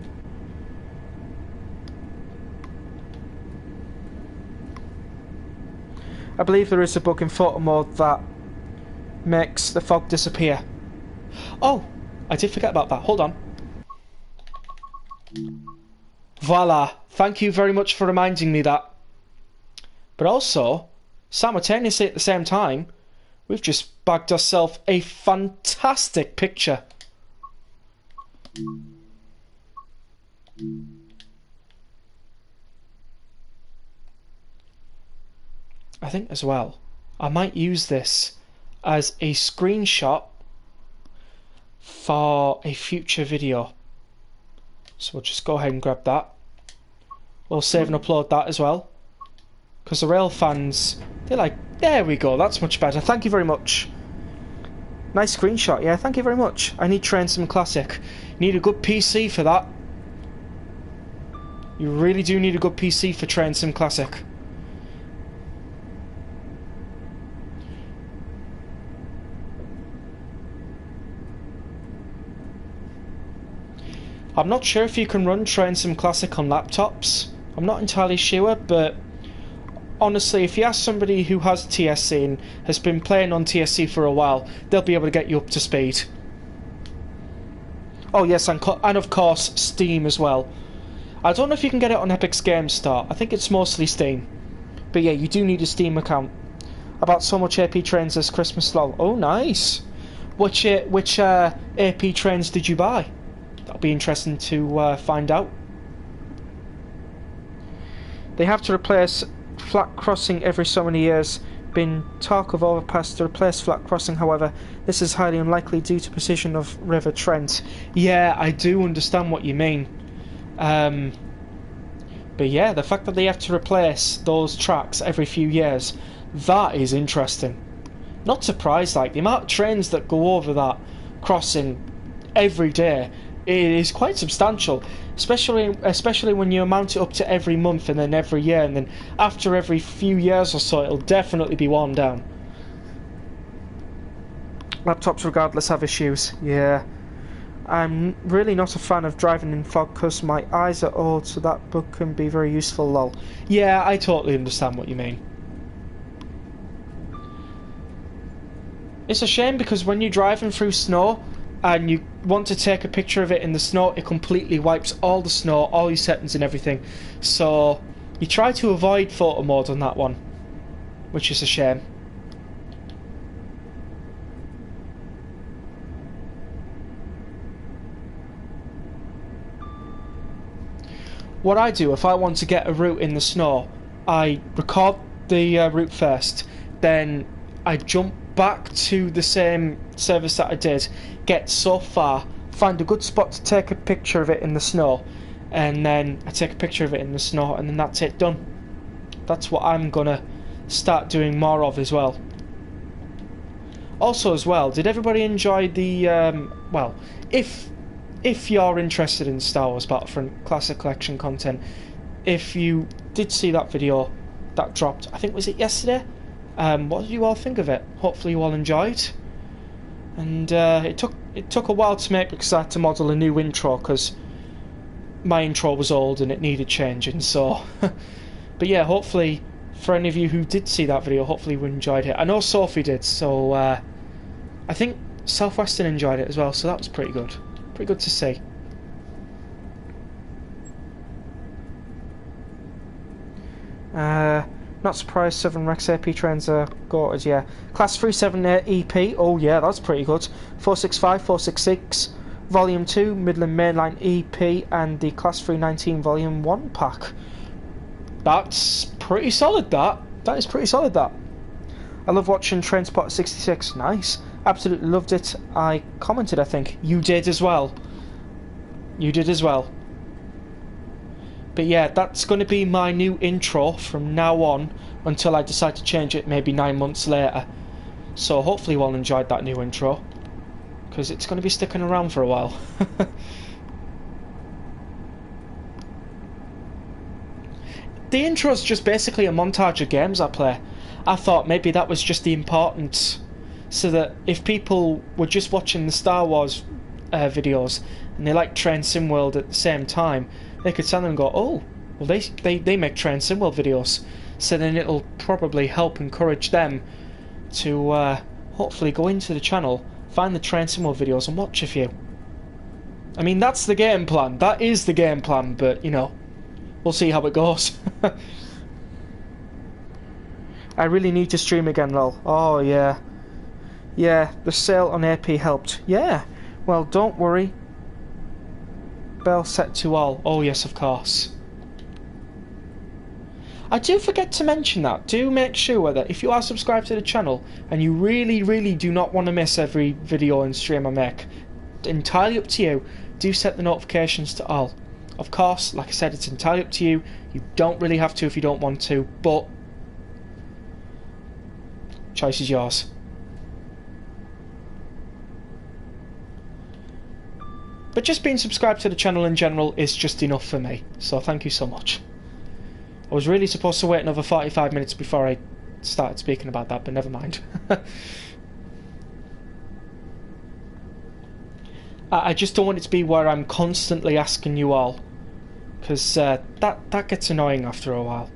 I believe there is a bug in photo mode that makes the fog disappear. Oh, I did forget about that. Hold on. Voila, thank you very much for reminding me that. But also, simultaneously at the same time, we've just bagged ourselves a fantastic picture. I think as well, I might use this as a screenshot for a future video. So we'll just go ahead and grab that. We'll save and upload that as well, because the rail fans, they're like, there we go, that's much better, thank you very much. Nice screenshot, yeah, thank you very much. I need Train Sim Classic. Need a good PC for that. You really do need a good PC for Train Sim Classic. I'm not sure if you can run Train Sim Classic on laptops. I'm not entirely sure, but honestly, if you ask somebody who has TSC and has been playing on TSC for a while, they'll be able to get you up to speed. Oh yes, and of course Steam as well. I don't know if you can get it on Epic's Game Store. I think it's mostly Steam. But yeah, you do need a Steam account. About so much AP trains this Christmas lol. Oh nice. Which AP trains did you buy? That'll be interesting to find out. They have to replace flat crossing every so many years. Been talk of overpass to replace flat crossing, however, this is highly unlikely due to position of River Trent. Yeah, I do understand what you mean. But yeah, the fact that they have to replace those tracks every few years, that is interesting. Not surprised, like, the amount of trains that go over that crossing every day, it is quite substantial, especially when you amount it up to every month and then every year, and then after every few years or so it'll definitely be worn down. Laptops regardless have issues. Yeah, I'm really not a fan of driving in fog because my eyes are old, so that book can be very useful, lol. Yeah, I totally understand what you mean. It's a shame because when you're driving through snow and you want to take a picture of it in the snow, it completely wipes all the snow, all your settings and everything. So you try to avoid photo mode on that one, which is a shame. What I do, if I want to get a route in the snow, I record the route first, then I jump back to the same service that I did, get so far, find a good spot to take a picture of it in the snow, and then I take a picture of it in the snow, and then that's it, done. That's what I'm gonna start doing more of as well. Also as well, did everybody enjoy the, well, if you're interested in Star Wars Battlefront Classic Collection content, if you did see that video that dropped, I think was it yesterday? What did you all think of it? Hopefully you all enjoyed. And it took a while to make because I had to model a new intro because my intro was old and it needed changing. So, but yeah, hopefully for any of you who did see that video, hopefully you enjoyed it. I know Sophie did, so I think Southwestern enjoyed it as well. So that was pretty good. Pretty good to see. Not surprised 7 Rex AP trains are goated, yeah. Class 378 EP, oh yeah, that's pretty good. 465, 466, Volume 2, Midland Mainline EP, and the Class 319 Volume 1 pack. That's pretty solid, that. That is pretty solid, that. I love watching Trainspot 66, nice. Absolutely loved it. I commented, I think. You did as well. You did as well. But yeah, that's going to be my new intro from now on until I decide to change it maybe 9 months later. So hopefully you all enjoyed that new intro, because it's going to be sticking around for a while. The intro is just basically a montage of games I play. I thought maybe that was just the importance, so that if people were just watching the Star Wars videos and they like Train Sim World at the same time, they could stand there and go, oh, well they make Train Sim World videos, so then it'll probably help encourage them to hopefully go into the channel, find the Train Sim World videos and watch a few. I mean, that's the game plan, that is the game plan, but you know, we'll see how it goes. I really need to stream again, lol. Oh yeah. Yeah, the sale on AP helped. Yeah, well don't worry. Bell set to all. Oh yes, of course. I do forget to mention that. Do make sure that if you are subscribed to the channel and you really do not want to miss every video and stream I make, entirely up to you, do set the notifications to all. Of course, like I said, it's entirely up to you. You don't really have to if you don't want to, but choice is yours. But just being subscribed to the channel in general is just enough for me, so thank you so much. I was really supposed to wait another 45 minutes before I started speaking about that, but never mind. I just don't want it to be where I'm constantly asking you all, because that gets annoying after a while.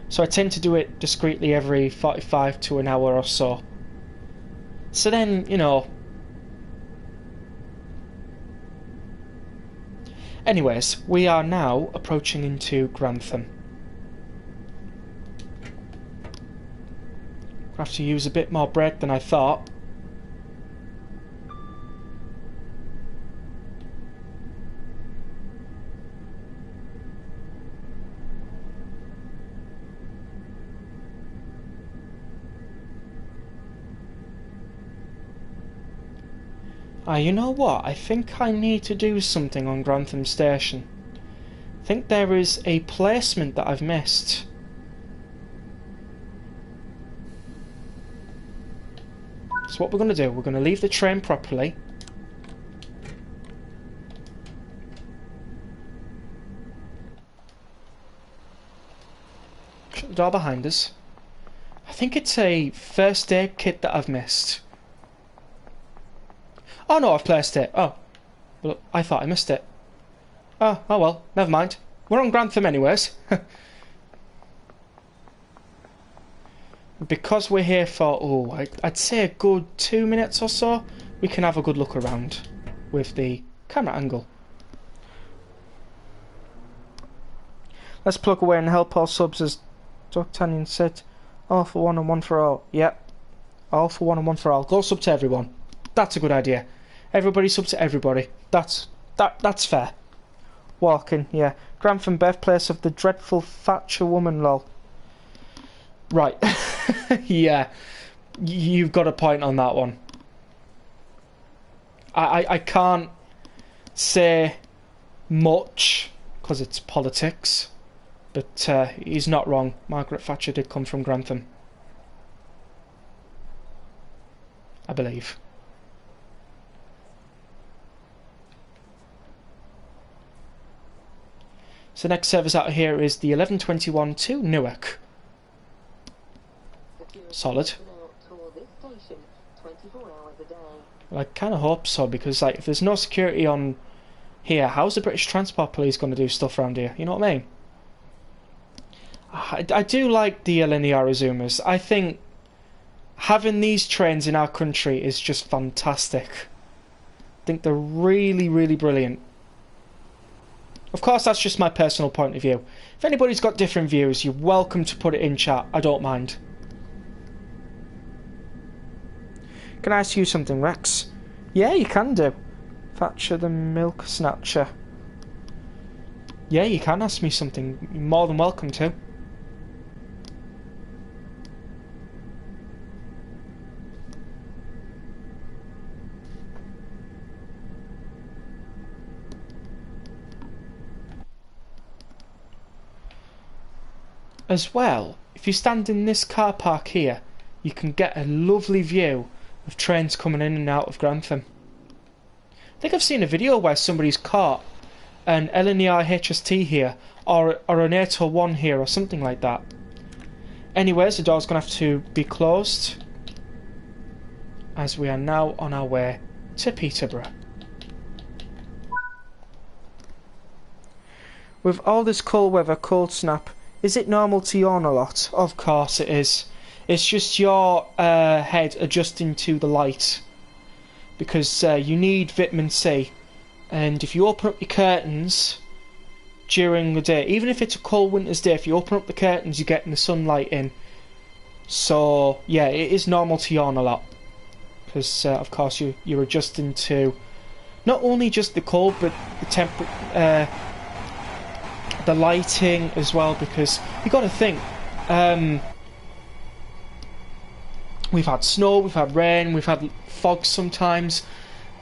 So I tend to do it discreetly every 45 to an hour or so. So then, you know. Anyways, we are now approaching into Grantham. I have to use a bit more brake than I thought. You know what? I think I need to do something on Grantham Station. I think there is a placement that I've missed. So what we're going to do, we're going to leave the train properly. Shut the door behind us. I think it's a first aid kit that I've missed. Oh no, I've placed it. Oh, well, I thought I missed it. Oh well, never mind. We're on Grantham anyways. Because we're here for, I'd say a good 2 minutes or so, we can have a good look around with the camera angle. Let's plug away and help all subs, as D'Artagnan said. All for one and one for all. Yep. All for one and one for all. Go sub to everyone. That's a good idea. Everybody sub to everybody. That's fair. Walking, yeah. Grantham, birthplace of the dreadful Thatcher woman, lol. Right. Yeah. You've got a point on that one. I can't say much because it's politics, but he's not wrong. Margaret Thatcher did come from Grantham, I believe. So the next service out of here is the 11:21 to Newark. Solid. Well, I kind of hope so, because like, if there's no security on here, how's the British Transport Police going to do stuff around here? You know what I mean? I do like the linear Zoomers. I think having these trains in our country is just fantastic. I think they're really, really brilliant. Of course, that's just my personal point of view. If anybody's got different views, you're welcome to put it in chat. I don't mind. Can I ask you something, Rex? Yeah, you can do. Thatcher the Milk Snatcher. Yeah, you can ask me something. You're more than welcome to. As well, if you stand in this car park here, you can get a lovely view of trains coming in and out of Grantham. I think I've seen a video where somebody's caught an LNER HST here, or an 801 here, or something like that. Anyways, the door's going to have to be closed, as we are now on our way to Peterborough. With all this cold weather, cold snap, is it normal to yawn a lot? Of course it is. It's just your head adjusting to the light, because you need vitamin C, and if you open up your curtains during the day, even if it's a cold winter's day, if you open up the curtains, you're getting the sunlight in. So yeah, it is normal to yawn a lot, because of course you're adjusting to not only just the cold, but the the lighting as well, because you got to think. We've had snow, we've had rain, we've had fog sometimes,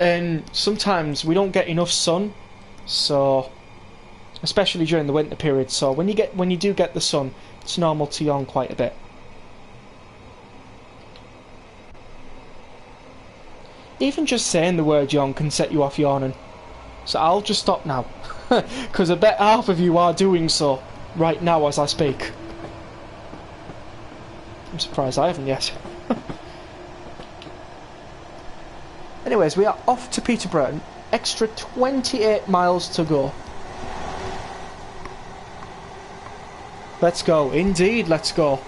and sometimes we don't get enough sun, so especially during the winter period. So when you do get the sun, it's normal to yawn quite a bit. Even just saying the word yawn can set you off yawning. So I'll just stop now, because I bet half of you are doing so right now as I speak. I'm surprised I haven't yet. Anyways, we are off to Peterborough, an extra 28 miles to go. Let's go, indeed, let's go.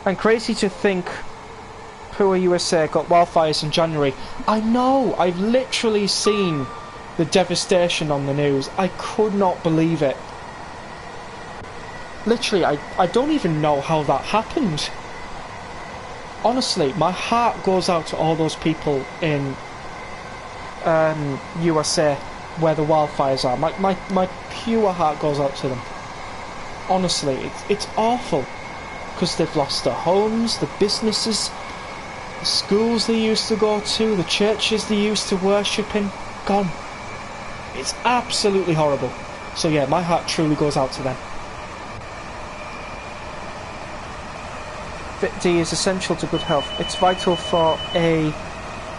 And crazy to think poor USA got wildfires in January. I know, I've literally seen the devastation on the news. I could not believe it. Literally, I don't even know how that happened. Honestly, my heart goes out to all those people in USA where the wildfires are. My pure heart goes out to them. Honestly, it's awful, because they've lost their homes, their businesses, The schools they used to go to, the churches they used to worship in, gone. It's absolutely horrible. So yeah, my heart truly goes out to them. Vit D is essential to good health. It's vital for a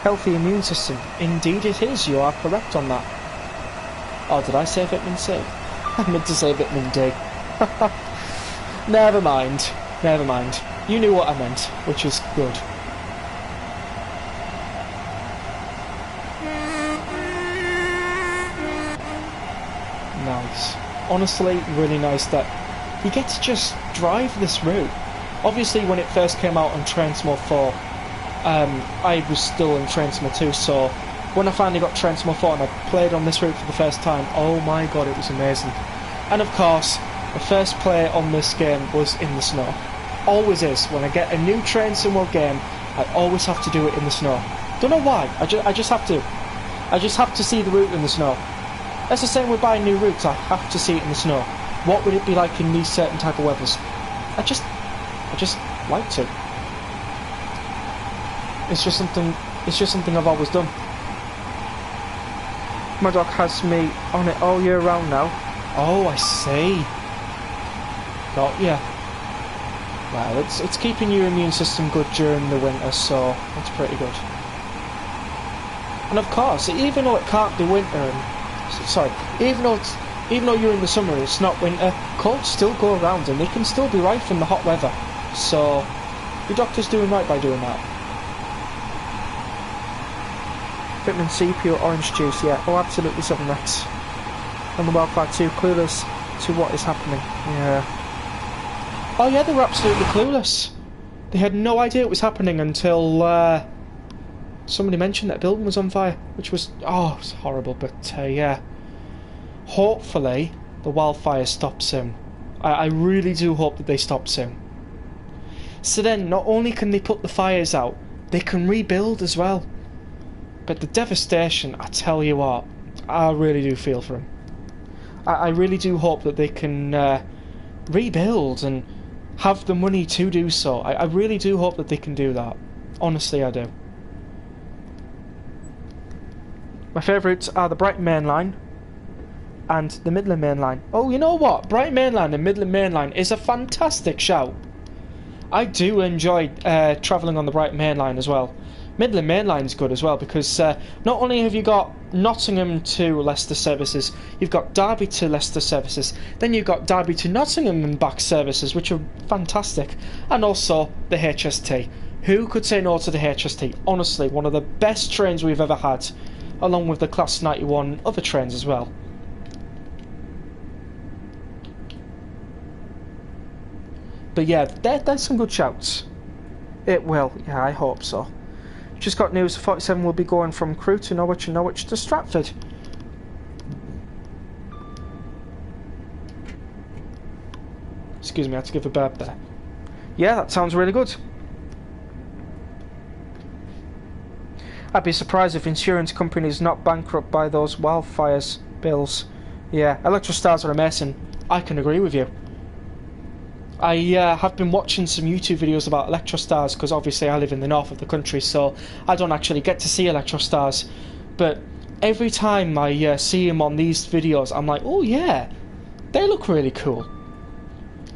healthy immune system. Indeed it is, you are correct on that. Oh, did I say vitamin C? I meant to say vitamin D. Never mind. Never mind. You knew what I meant, which is good. Nice. Honestly, really nice that you get to just drive this route. Obviously, when it first came out on Train Turismo 4, I was still in Train Turismo 2, so when I finally got Train Turismo 4 and I played on this route for the first time, oh my god, it was amazing. And of course, the first play on this game was in the snow. Always is. When I get a new Train Turismo game, I always have to do it in the snow. Don't know why, I just have to. I just have to see the route in the snow. That's the same with buying new routes, I have to see it in the snow. What would it be like in these certain type of weathers? I just like to. It's just something I've always done. My dog has me on it all year round now. Oh, I see. Got ya. Well, it's keeping your immune system good during the winter, so that's pretty good. And of course, even though it can't be winter, even though you're in the summer and it's not winter, colds still go around and they can still be rife in the hot weather. So your doctor's doing right by doing that. Vitamin C, pure orange juice, yeah. Oh, absolutely, 7 Rex. And the Wildfire 2, clueless to what is happening. Yeah. Oh yeah, they were absolutely clueless. They had no idea it was happening until somebody mentioned that a building was on fire, which was, oh, it was horrible, but yeah. Hopefully, the wildfire stops soon. I really do hope that they stop soon. So then, not only can they put the fires out, they can rebuild as well. But the devastation, I tell you what, I really do feel for them. I really do hope that they can rebuild and have the money to do so. I really do hope that they can do that. Honestly, I do. My favourites are the Brighton Main Line and the Midland Main Line. Oh, you know what? Brighton Main Line and Midland Main Line is a fantastic shout. I do enjoy travelling on the Brighton Main Line as well. Midland Main Line is good as well because not only have you got Nottingham to Leicester services, you've got Derby to Leicester services, then you've got Derby to Nottingham and back services, which are fantastic, and also the HST. Who could say no to the HST? Honestly, one of the best trains we've ever had, along with the Class 91 other trains as well. But yeah, there's some good shouts. It will, yeah, I hope so. Just got news, 47 will be going from Crewe to Norwich and Norwich to Stratford. Excuse me, I had to give a burp there. Yeah, that sounds really good. I'd be surprised if insurance companies not bankrupt by those wildfires bills. Yeah, Electrostars are amazing. I can agree with you. I have been watching some YouTube videos about Electrostars because obviously I live in the north of the country, so I don't actually get to see Electrostars. But every time I see them on these videos, I'm like, oh yeah, they look really cool.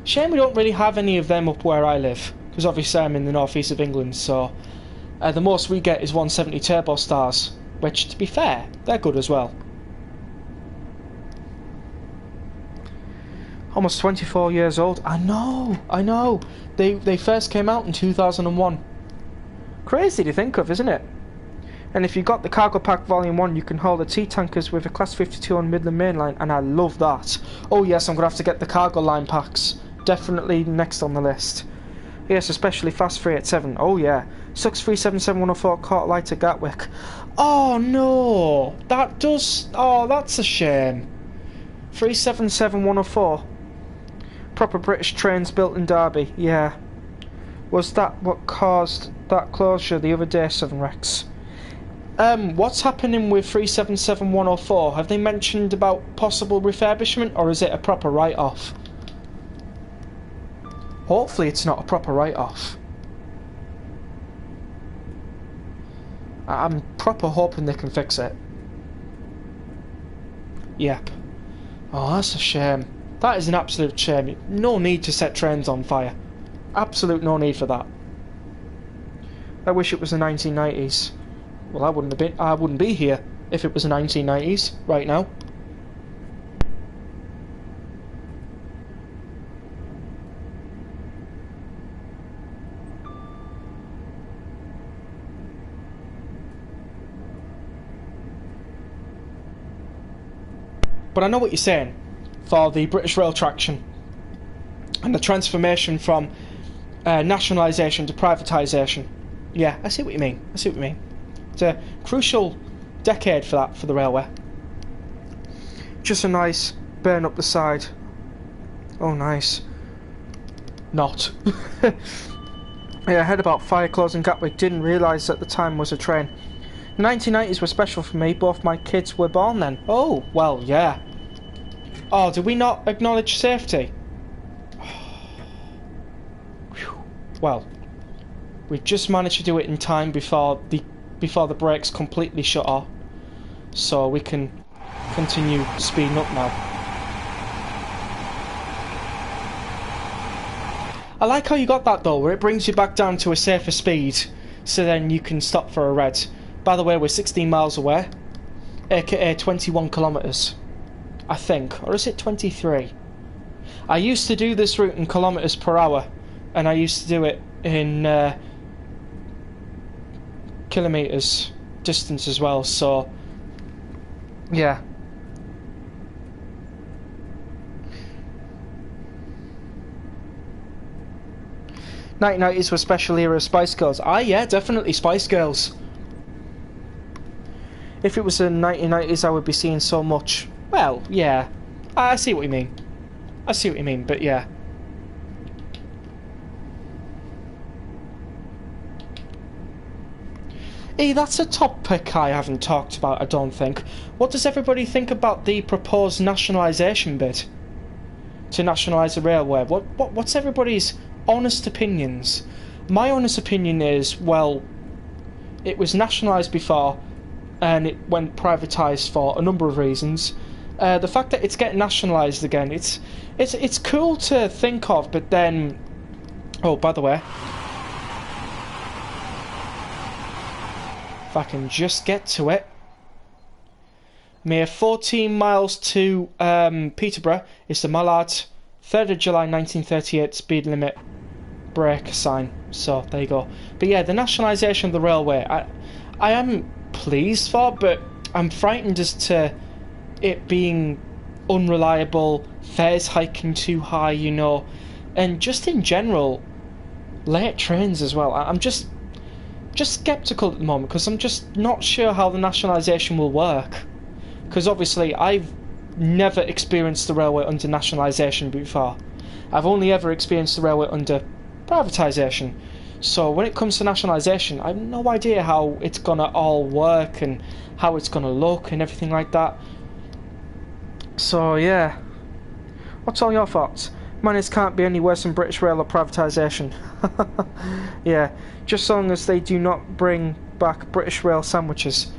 Shame we don't really have any of them up where I live, because obviously I'm in the northeast of England, so the most we get is 170 Turbo Stars, which, to be fair, they're good as well. Almost 24 years old. I know. They first came out in 2001. Crazy to think of, isn't it? And if you got the Cargo Pack Volume 1, you can hold the T-Tankers with a Class 52 on Midland Main Line, and I love that. Oh yes, I'm going to have to get the Cargo Line packs. Definitely next on the list. Yes, especially Fast 387. Oh yeah. Sucks 377-104 caught light at Gatwick. Oh no! Oh, that's a shame. 377-104. Proper British trains built in Derby, yeah. Was that what caused that closure the other day, 7 Rex? What's happening with 377-104? Have they mentioned about possible refurbishment, or is it a proper write-off? Hopefully it's not a proper write-off. I'm proper hoping they can fix it. Yep. Oh, that's a shame. That is an absolute shame. No need to set trains on fire. Absolute no need for that. I wish it was the 1990s. Well, I wouldn't be here if it was the 1990s right now. But I know what you're saying for the British Rail traction and the transformation from nationalisation to privatisation. Yeah, I see what you mean. I see what you mean. It's a crucial decade for that, for the railway. Just a nice burn up the side. Oh, nice. Not. Yeah, I heard about fire closing Gatwick. Didn't realise at the time was a train. The 1990s were special for me. Both my kids were born then. Oh, well, yeah. Oh, did we not acknowledge safety? Well, we just managed to do it in time before the brakes completely shut off, so we can continue speeding up now. I like how you got that though, where it brings you back down to a safer speed, so then you can stop for a red. By the way, we're 16 miles away, aka 21 kilometres, I think, or is it 23? I used to do this route in kilometres per hour, and I used to do it in kilometres distance as well, so yeah. '90s were special era of Spice Girls. Ah, yeah, definitely Spice Girls. If it was the 1990s, I would be seeing so much. Well, yeah, I see what you mean. I see what you mean, but yeah. Hey, that's a topic I haven't talked about, I don't think. What does everybody think about the proposed nationalisation bid? To nationalise the railway? What's everybody's honest opinions? My honest opinion is, well, it was nationalised before and it went privatised for a number of reasons. The fact that it's getting nationalised again, it's cool to think of, but then... Oh, by the way... If I can just get to it. Mere 14 miles to Peterborough is the Mallard 3rd of July 1938 speed limit brake sign. So there you go. But yeah, the nationalisation of the railway, I am pleased for, but I'm frightened as to it being unreliable, fares hiking too high, you know, and just in general, late trains as well. I'm just sceptical at the moment because I'm just not sure how the nationalisation will work. Because obviously I've never experienced the railway under nationalisation before. I've only ever experienced the railway under privatisation. So when it comes to nationalisation, I have no idea how it's gonna all work and how it's gonna look and everything like that. So yeah, what's all your thoughts? Manners can't be any worse than British Rail or privatisation. Yeah, just so long as they do not bring back British Rail sandwiches.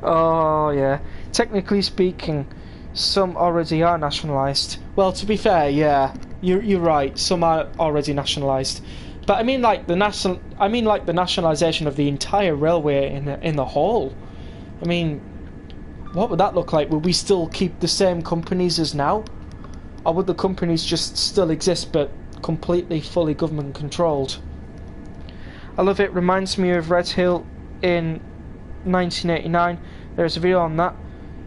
Oh yeah, technically speaking, some already are nationalised. Well, to be fair, yeah, you're right. Some are already nationalised, but I mean like the nationalisation of the entire railway in the whole. I mean, what would that look like? Would we still keep the same companies as now? Or would the companies just still exist but completely, fully government controlled? I love it. Reminds me of Red Hill in 1989. There's a video on that.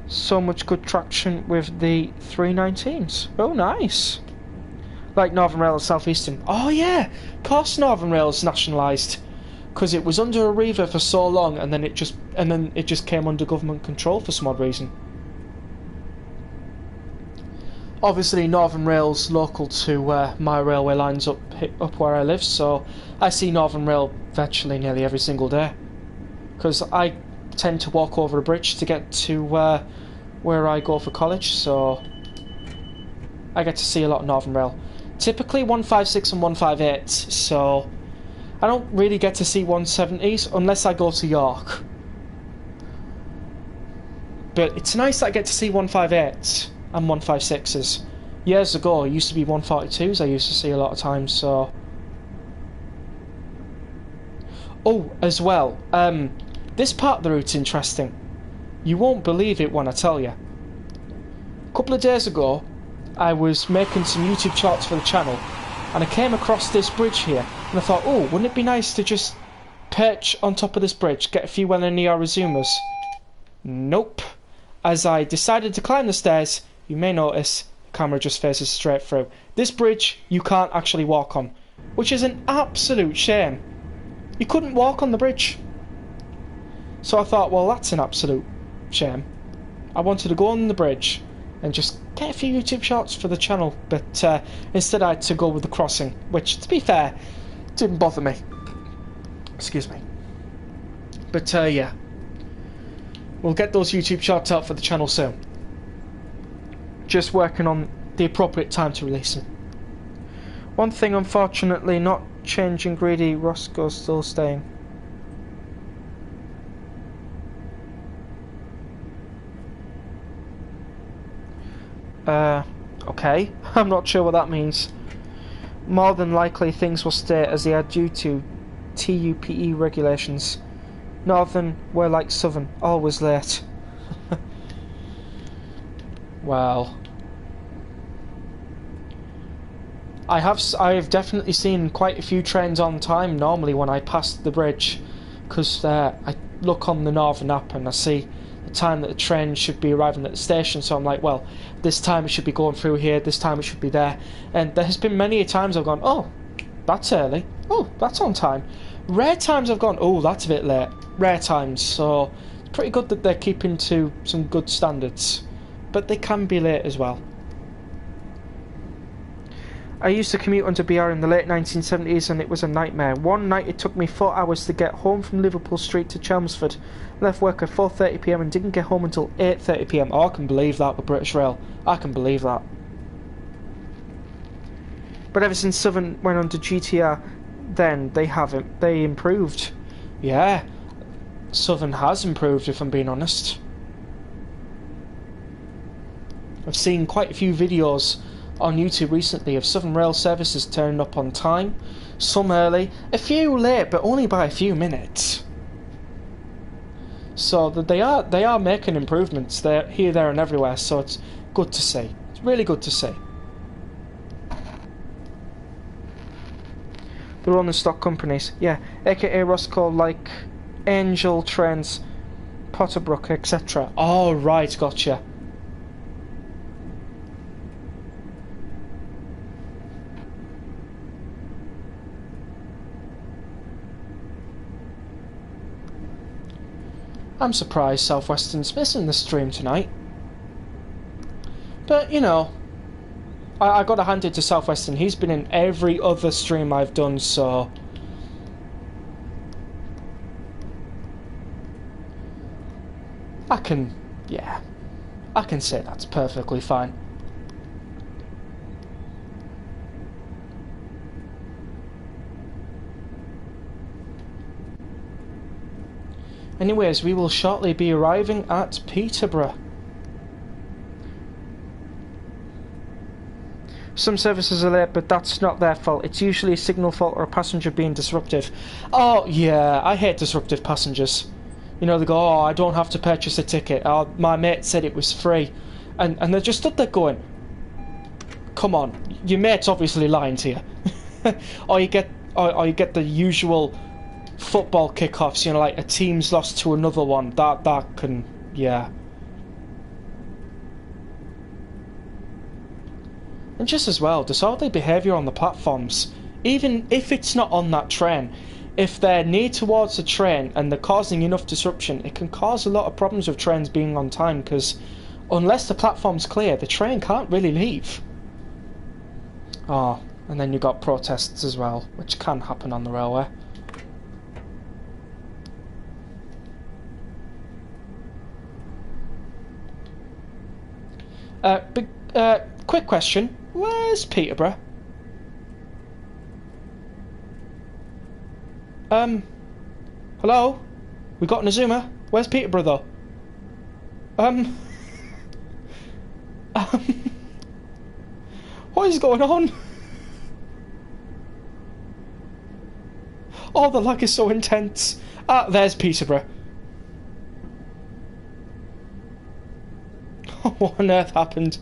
So much good traction with the 319s. Oh, nice. Like Northern Rail or South Eastern. Oh yeah, of course Northern Rail's nationalised. Because it was under Arriva for so long, and then it just came under government control for some odd reason. Obviously, Northern Rail's local to my railway lines up where I live, so I see Northern Rail virtually nearly every single day. Because I tend to walk over a bridge to get to where I go for college, so I get to see a lot of Northern Rail. Typically 156 and 158, so I don't really get to see 170s unless I go to York. But it's nice that I get to see 158s and 156s. Years ago, it used to be 142s I used to see a lot of times, so... Oh, as well, this part of the route's interesting. You won't believe it when I tell you. A couple of days ago, I was making some YouTube shorts for the channel, and I came across this bridge here, and I thought, oh, wouldn't it be nice to just perch on top of this bridge, get a few LNER resumers? Nope. As I decided to climb the stairs, you may notice the camera just faces straight through. This bridge you can't actually walk on, which is an absolute shame. You couldn't walk on the bridge. So I thought, well, that's an absolute shame. I wanted to go on the bridge and just get a few YouTube shots for the channel, but instead I had to go with the crossing, which, to be fair, didn't bother me. Excuse me. But yeah, we'll get those YouTube shots out for the channel soon. Just working on the appropriate time to release them. One thing, unfortunately, not changing greedy, Roscoe's still staying. Okay. I'm not sure what that means. More than likely things will stay as they are due to TUPE regulations. Northern were like Southern, always late. Well, I have definitely seen quite a few trains on time normally when I pass the bridge, because I look on the Northern app and I see the time that the train should be arriving at the station, so I'm like, well, this time it should be going through here, this time it should be there, and there has been many times I've gone, oh, that's early, oh, that's on time. Rare times I've gone, oh, that's a bit late. Rare times, so it's pretty good that they're keeping to some good standards, but they can be late as well. I used to commute under BR in the late 1970s and it was a nightmare. One night it took me 4 hours to get home from Liverpool Street to Chelmsford. Left work at 4:30 PM and didn't get home until 8:30 PM. Oh, I can believe that with British Rail. I can believe that. But ever since Southern went on to GTR, then they improved. Yeah, Southern has improved, if I'm being honest. I've seen quite a few videos on YouTube recently of Southern Rail services turning up on time, some early, a few late, but only by a few minutes. So that they are making improvements. They're here, there, and everywhere. So it's good to see. It's really good to see. The rolling stock companies, yeah, aka Roscoe, like Angel Trains, Potterbrook, etc. Oh right, gotcha. I'm surprised South Western's missing the stream tonight. But, you know, I got to hand it to South Western. He's been in every other stream I've done, so... I can say that's perfectly fine. Anyways, we will shortly be arriving at Peterborough. Some services are late, but that's not their fault. It's usually a signal fault or a passenger being disruptive. Oh, yeah, I hate disruptive passengers. You know, they go, oh, I don't have to purchase a ticket. Oh, my mate said it was free. And they're just stood there going, come on, your mate's obviously lying to you. or you get the usual football kickoffs, you know, like a team's lost to another one. That can, yeah. And just as well, disorderly behaviour on the platforms, even if it's not on that train, if they're near towards the train and they're causing enough disruption, it can cause a lot of problems with trains being on time, because unless the platform's clear, the train can't really leave. Oh, and then you've got protests as well, which can happen on the railway. Quick question. Where's Peterborough? Hello? We got an Azuma? Where's Peterborough though? What is going on? Oh, the lag is so intense. Ah, there's Peterborough. What on earth happened?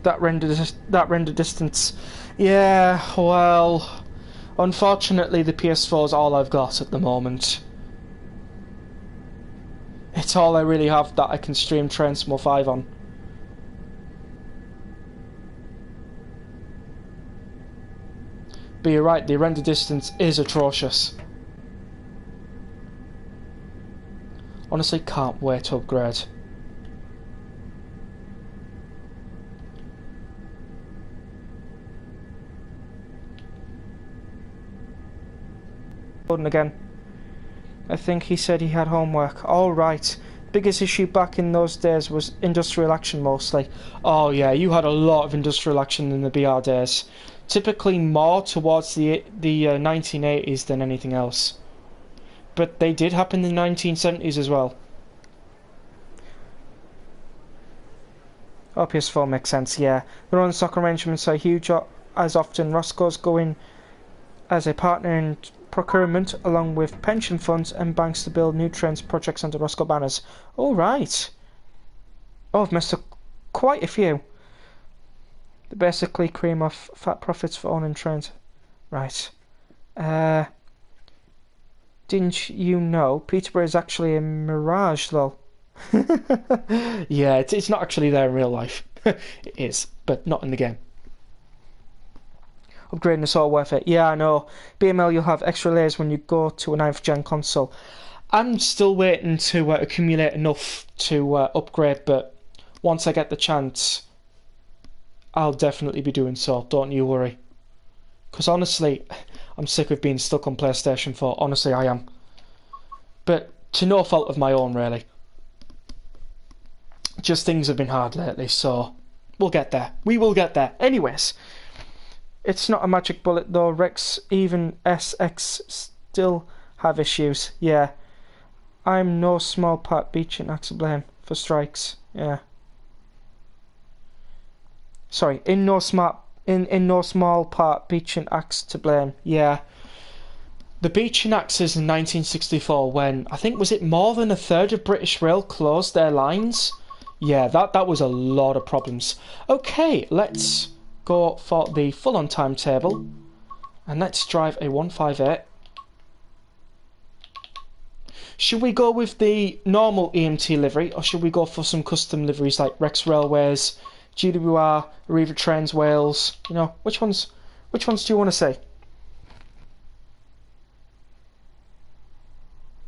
That render distance. Yeah, well, unfortunately the PS4 is all I've got at the moment. It's all I really have that I can stream Train Sim 5 on. But you're right, the render distance is atrocious. Honestly, can't wait to upgrade. Again. I think he said he had homework. All right. Biggest issue back in those days was industrial action mostly. Oh yeah, you had a lot of industrial action in the BR days. Typically more towards the 1980s than anything else. But they did happen in the 1970s as well. Oh, PS4 makes sense, yeah. Their own stock arrangements are huge as often. Roscoe's going as a partner in procurement along with pension funds and banks to build new trends projects under Roscoe banners. All right. Oh, I've missed quite a few. They basically cream off fat profits for owning trends. Right. Didn't you know Peterborough is actually a mirage though? Yeah, it's not actually there in real life. It is, but not in the game. Upgrading is all worth it. Yeah, I know. BML, you'll have extra layers when you go to a 9th gen console. I'm still waiting to accumulate enough to upgrade, but once I get the chance, I'll definitely be doing so. Don't you worry. Because honestly, I'm sick of being stuck on PlayStation 4. Honestly, I am. But to no fault of my own, really. Just things have been hard lately, so we'll get there. We will get there. Anyways. It's not a magic bullet though, Rex. Even SX still have issues. Yeah. I'm no small part Beach and Axe to blame for strikes. Yeah. Sorry, in no small part Beach and Axe to blame. Yeah. The Beach and Axes in 1964 when, I think, was it more than a third of British Rail closed their lines? Yeah, that was a lot of problems. Okay, let's go for the full-on timetable and let's drive a 158. Should we go with the normal EMT livery or should we go for some custom liveries like Rex Railways, GWR, Arriva Trains Wales? You know, which ones do you want to see?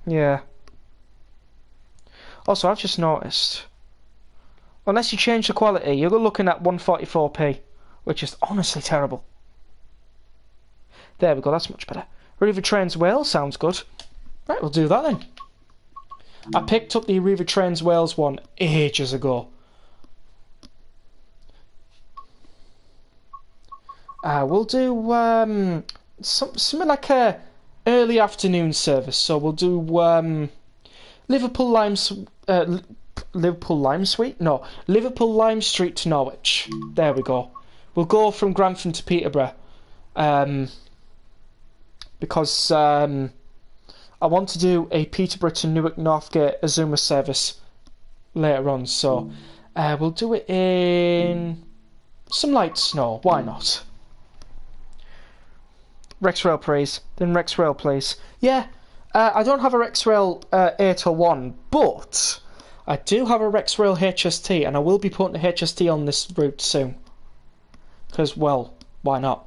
Yeah. Also, I've just noticed, unless you change the quality, you're looking at 144p. Which is honestly terrible. There we go, that's much better. Arriva Trains Wales sounds good. Right, we'll do that then. I picked up the Arriva Trains Wales one ages ago. We'll do something like a early afternoon service. So we'll do Liverpool Lime Street to Norwich. There we go. We'll go from Grantham to Peterborough because I want to do a Peterborough to Newark Northgate Azuma service later on. So we'll do it in some light snow. Why not? Rex Rail, please. Then Rex Rail, please. Yeah, I don't have a Rex Rail 801, but I do have a Rex Rail HST, and I will be putting a HST on this route soon. Because, well, why not?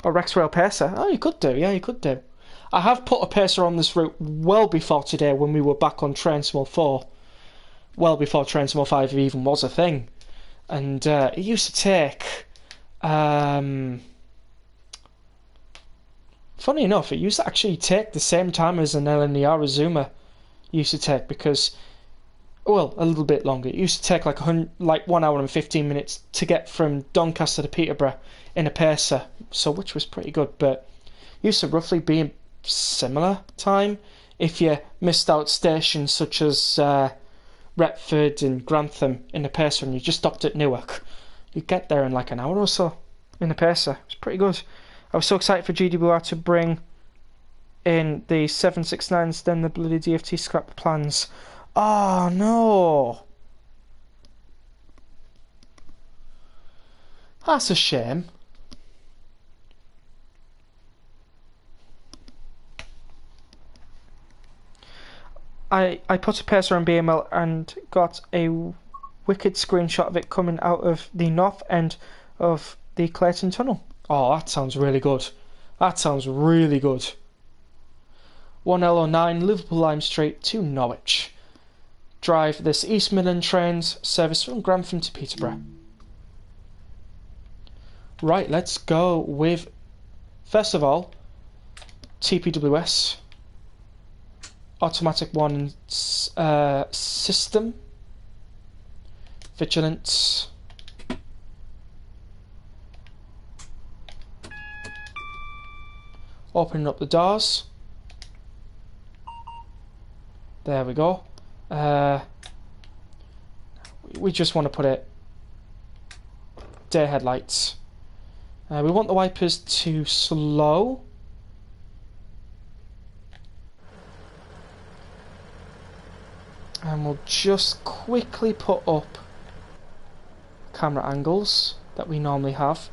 A Rex Rail Pacer? Oh, you could do. Yeah, you could do. I have put a Pacer on this route well before today when we were back on Train Sim 4. Well before Train Sim 5 even was a thing. And it used to take... funny enough, it used to actually take the same time as an LNER Azuma used to take, because, well, a little bit longer. It used to take like 1 hour and 15 minutes to get from Doncaster to Peterborough in a pacer, so which was pretty good, but used to roughly be a similar time if you missed out stations such as Retford and Grantham in a pacer and you just stopped at Newark. You'd get there in like an hour or so in a pacer. It's pretty good. I was so excited for GWR to bring in the 769s, then the bloody DFT scrap plans. Oh no! That's a shame. I put a pacer on BML and got a wicked screenshot of it coming out of the north end of the Clayton Tunnel. Oh, that sounds really good. That sounds really good. 1L09 Liverpool Lime Street to Norwich. Drive this East Midland trains service from Grantham to Peterborough. Right, let's go with, first of all, TPWS. Automatic one system. Vigilance. Opening up the doors. There we go. We just want to put it day headlights. We want the wipers to slow. And we'll just quickly put up camera angles that we normally have.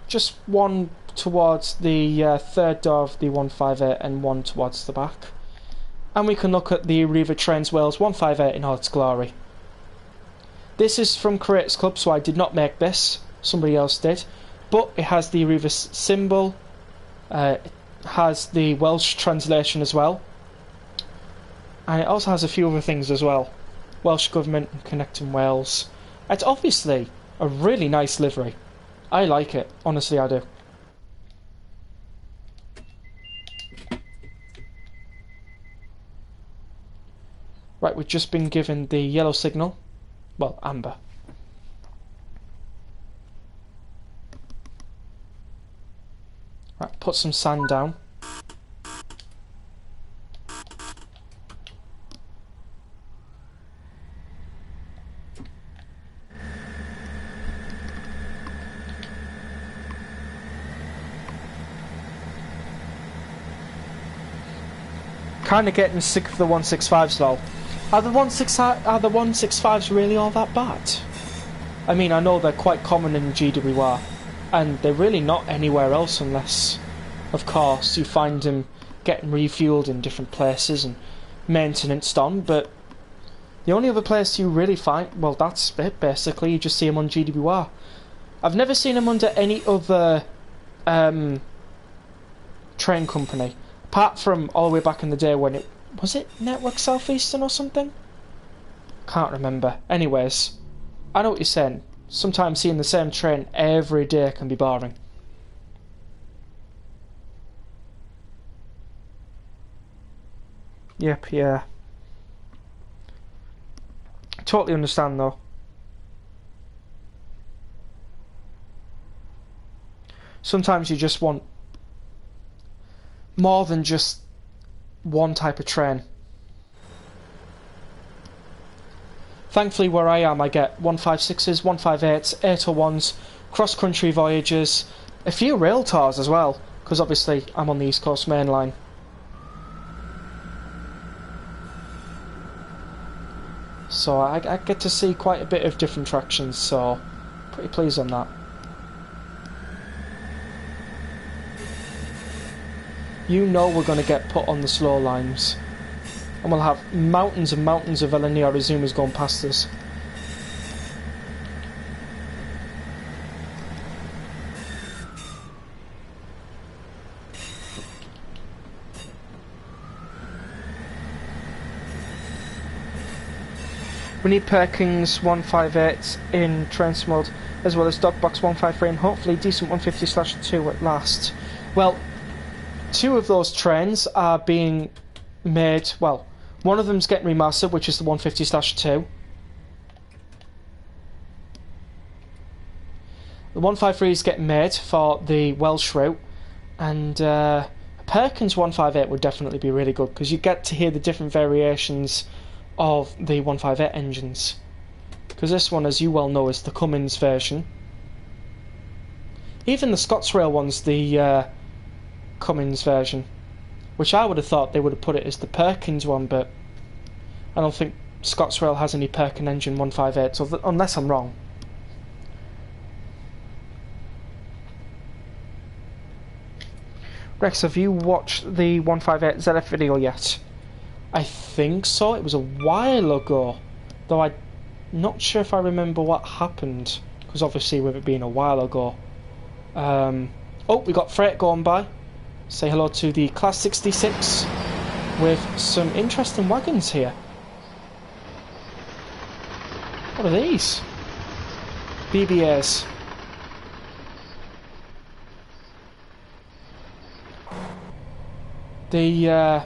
Just one towards the third door of the 158 and one towards the back. And we can look at the Arriva Trains Wales 158 in all its glory. This is from Creators Club, so I did not make this. Somebody else did. But it has the Arriva symbol. It has the Welsh translation as well. And it also has a few other things as well. Welsh Government and Connecting Wales. It's obviously a really nice livery. I like it. Honestly, I do. Right, we've just been given the yellow signal. Well, amber. Right, put some sand down. Kind of getting sick of the 165s though. Are the 165s really all that bad? I mean, I know they're quite common in GWR, and they're really not anywhere else unless, of course, you find them getting refueled in different places and maintenance done, but the only other place you really find, well, that's it basically, you just see them on GWR. I've never seen them under any other train company. Apart from all the way back in the day when it... Was it Network Southeastern or something? Can't remember. Anyways, I know what you're saying. Sometimes seeing the same train every day can be boring. Yep, yeah. Totally understand though. Sometimes you just want more than just one type of train. Thankfully where I am I get 156s, 158s, 801s, cross-country voyages, a few rail tours as well, because obviously I'm on the East Coast Main Line. So I get to see quite a bit of different attractions, so pretty pleased on that. You know we're going to get put on the slow lines. And we'll have mountains and mountains of LNER Azumas going past us. We need Perkins 158 in Trains mode, as well as Dogbox 153 and hopefully decent 150/2 at last. Well, two of those trains are being made, well, One of them's getting remastered, which is the 150/2. The 153 is getting made for the Welsh route, and Perkins 158 would definitely be really good because you get to hear the different variations of the 158 engines. Because this one, as you well know, is the Cummins version. Even the Scotsrail one's the Cummins version, which I would have thought they would have put it as the Perkins one, but I don't think Scotsrail has any Perkin engine 158, so unless I'm wrong. Rex, have you watched the 158 ZF video yet? I think so. It was a while ago, though I'm not sure if I remember what happened, because obviously with it being a while ago. Oh, we got freight going by. Say hello to the Class 66 with some interesting wagons here. What are these? BBAs. The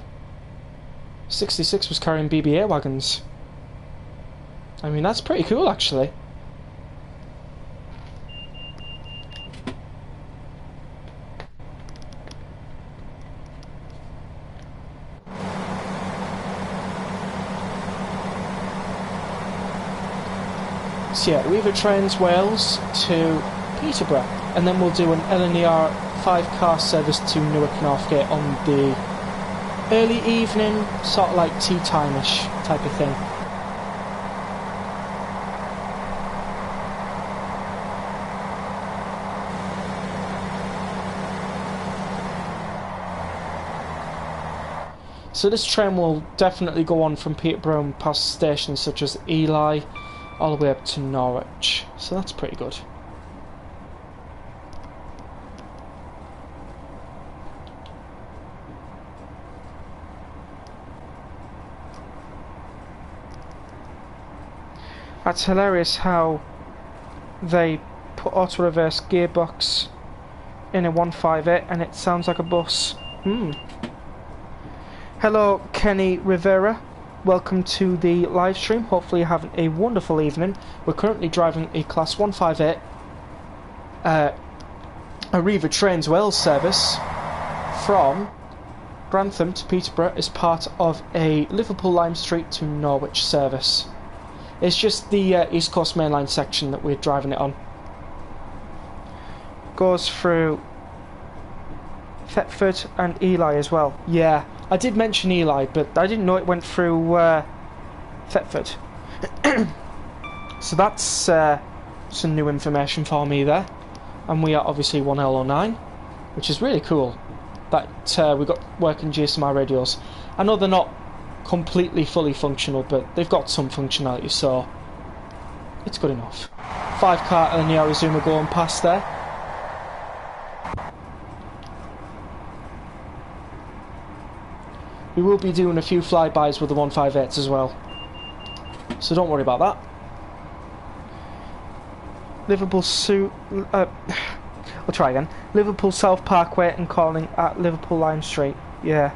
66 was carrying BBA wagons. I mean, that's pretty cool, actually. So yeah, Weaver trains Wales to Peterborough, and then we'll do an LNER 5-car service to Newark Northgate on the early evening, sort of like tea time-ish type of thing. So this train will definitely go on from Peterborough and past stations such as Ely all the way up to Norwich, so that's pretty good. That's hilarious how they put auto reverse gearbox in a 158 and it sounds like a bus. Hello Kenny Rivera, welcome to the live stream. Hopefully you're having a wonderful evening. We're currently driving a Class 158 Arriva Trains Wales service from Grantham to Peterborough as part of a Liverpool Lime Street to Norwich service. It's just the East Coast Mainline section that we're driving it on. Goes through Thetford and Ely as well. Yeah, I did mention Ely, but I didn't know it went through Thetford. So that's some new information for me there. And we are obviously 1L09, which is really cool that we got working GSMR radios. I know they're not completely fully functional, but they've got some functionality, so it's good enough. 5-car and the Arizona going past there. We will be doing a few flybys with the 158s as well, so don't worry about that. Liverpool I'll try again. Liverpool South Parkway and calling at Liverpool Lime Street. Yeah.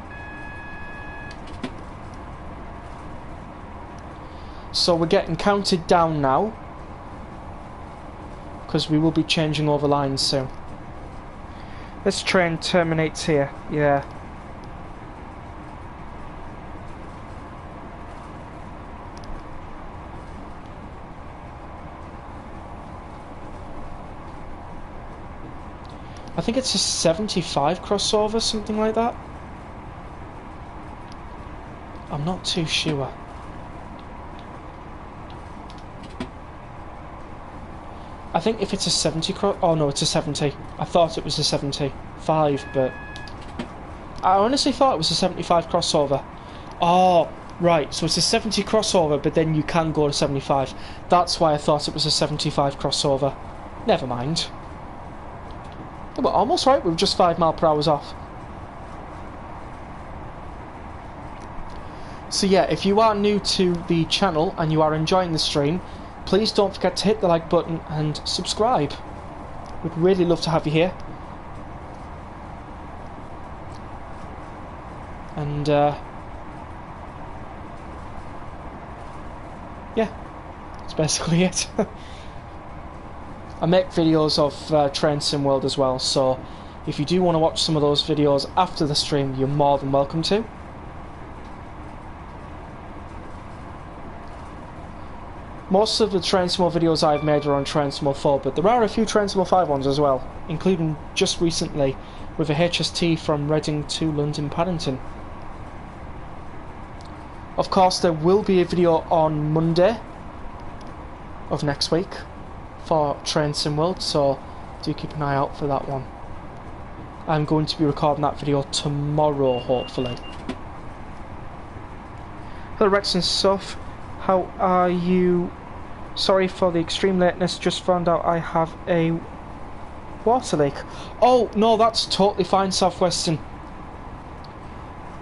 So we're getting counted down now, because we will be changing over lines soon. This train terminates here. Yeah. I think it's a 75 crossover, something like that. I'm not too sure. I think if it's a 70 oh no, it's a 70. I thought it was a 75, but I honestly thought it was a 75 crossover. Oh, right, so it's a 70 crossover, but then you can go to 75. That's why I thought it was a 75 crossover. Never mind. We're almost right, we're just 5 mph off. So yeah, if you are new to the channel and you are enjoying the stream, please don't forget to hit the like button and subscribe. We'd really love to have you here. And yeah, that's basically it. I make videos of Train Sim World as well, so if you do want to watch some of those videos after the stream, you're more than welcome to. Most of the Train Sim World videos I've made are on Train Sim World 4, but there are a few Train Sim World 5 ones as well, including just recently with a HST from Reading to London Paddington. Of course, there will be a video on Monday of next week for Train Sim World, so do keep an eye out for that one. I'm going to be recording that video tomorrow, hopefully. Hello Rex and stuff, how are you? Sorry for the extreme lateness, just found out I have a water leak. Oh no, that's totally fine, Southwestern.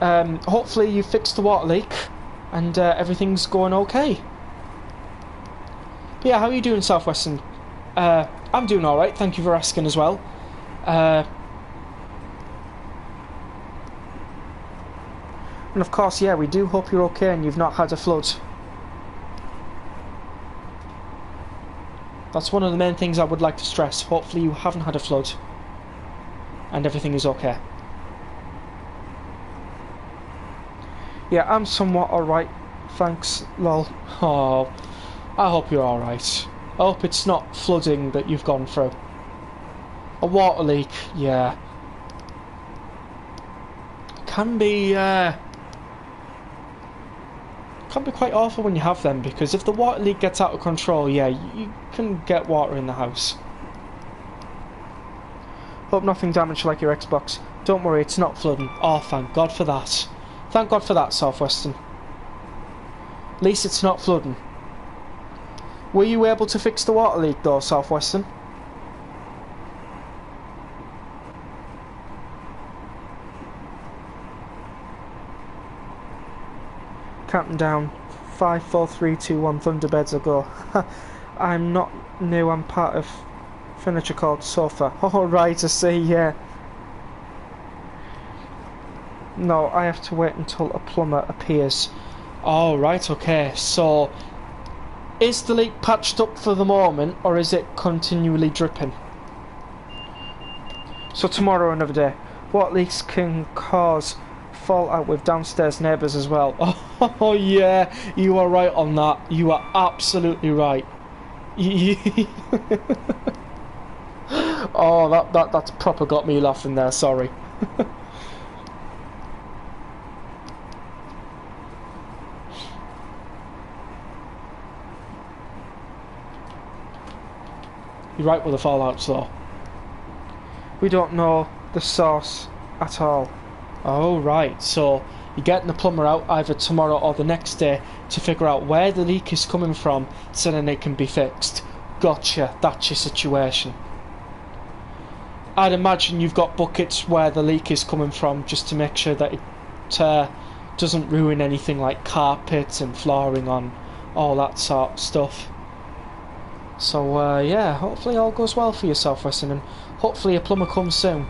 Hopefully you fixed the water leak and everything's going okay. But yeah, how are you doing, Southwestern? I'm doing alright, thank you for asking as well. And of course, yeah, we do hope you're okay and you've not had a flood. That's one of the main things I would like to stress. Hopefully you haven't had a flood and everything is okay. Yeah, I'm somewhat alright, thanks, lol. Oh, I hope you're alright. I hope it's not flooding that you've gone through. A water leak, yeah. Can be quite awful when you have them, because if the water leak gets out of control, yeah, you can get water in the house. Hope nothing damaged like your Xbox. Don't worry, it's not flooding. Oh, thank God for that. Thank God for that, Southwestern. At least it's not flooding. Were you able to fix the water leak though, Southwestern? Counting down. 5, 4, 3, 2, 1, Thunderbirds ago. I'm not new, I'm part of furniture called sofa. Oh right, I see, yeah. No, I have to wait until a plumber appears. Oh right, okay, so is the leak patched up for the moment, or is it continually dripping? So tomorrow another day. What leaks can cause fallout with downstairs neighbours as well? Oh yeah, you are right on that. You are absolutely right. Oh, that's proper got me laughing there, sorry. You're right with the fallouts though. We don't know the source at all. Oh right, so you're getting the plumber out either tomorrow or the next day to figure out where the leak is coming from so then it can be fixed. Gotcha, that's your situation. I'd imagine you've got buckets where the leak is coming from just to make sure that it doesn't ruin anything like carpets and flooring on all that sort of stuff. So yeah, hopefully all goes well for you, Southwestern, and hopefully a plumber comes soon.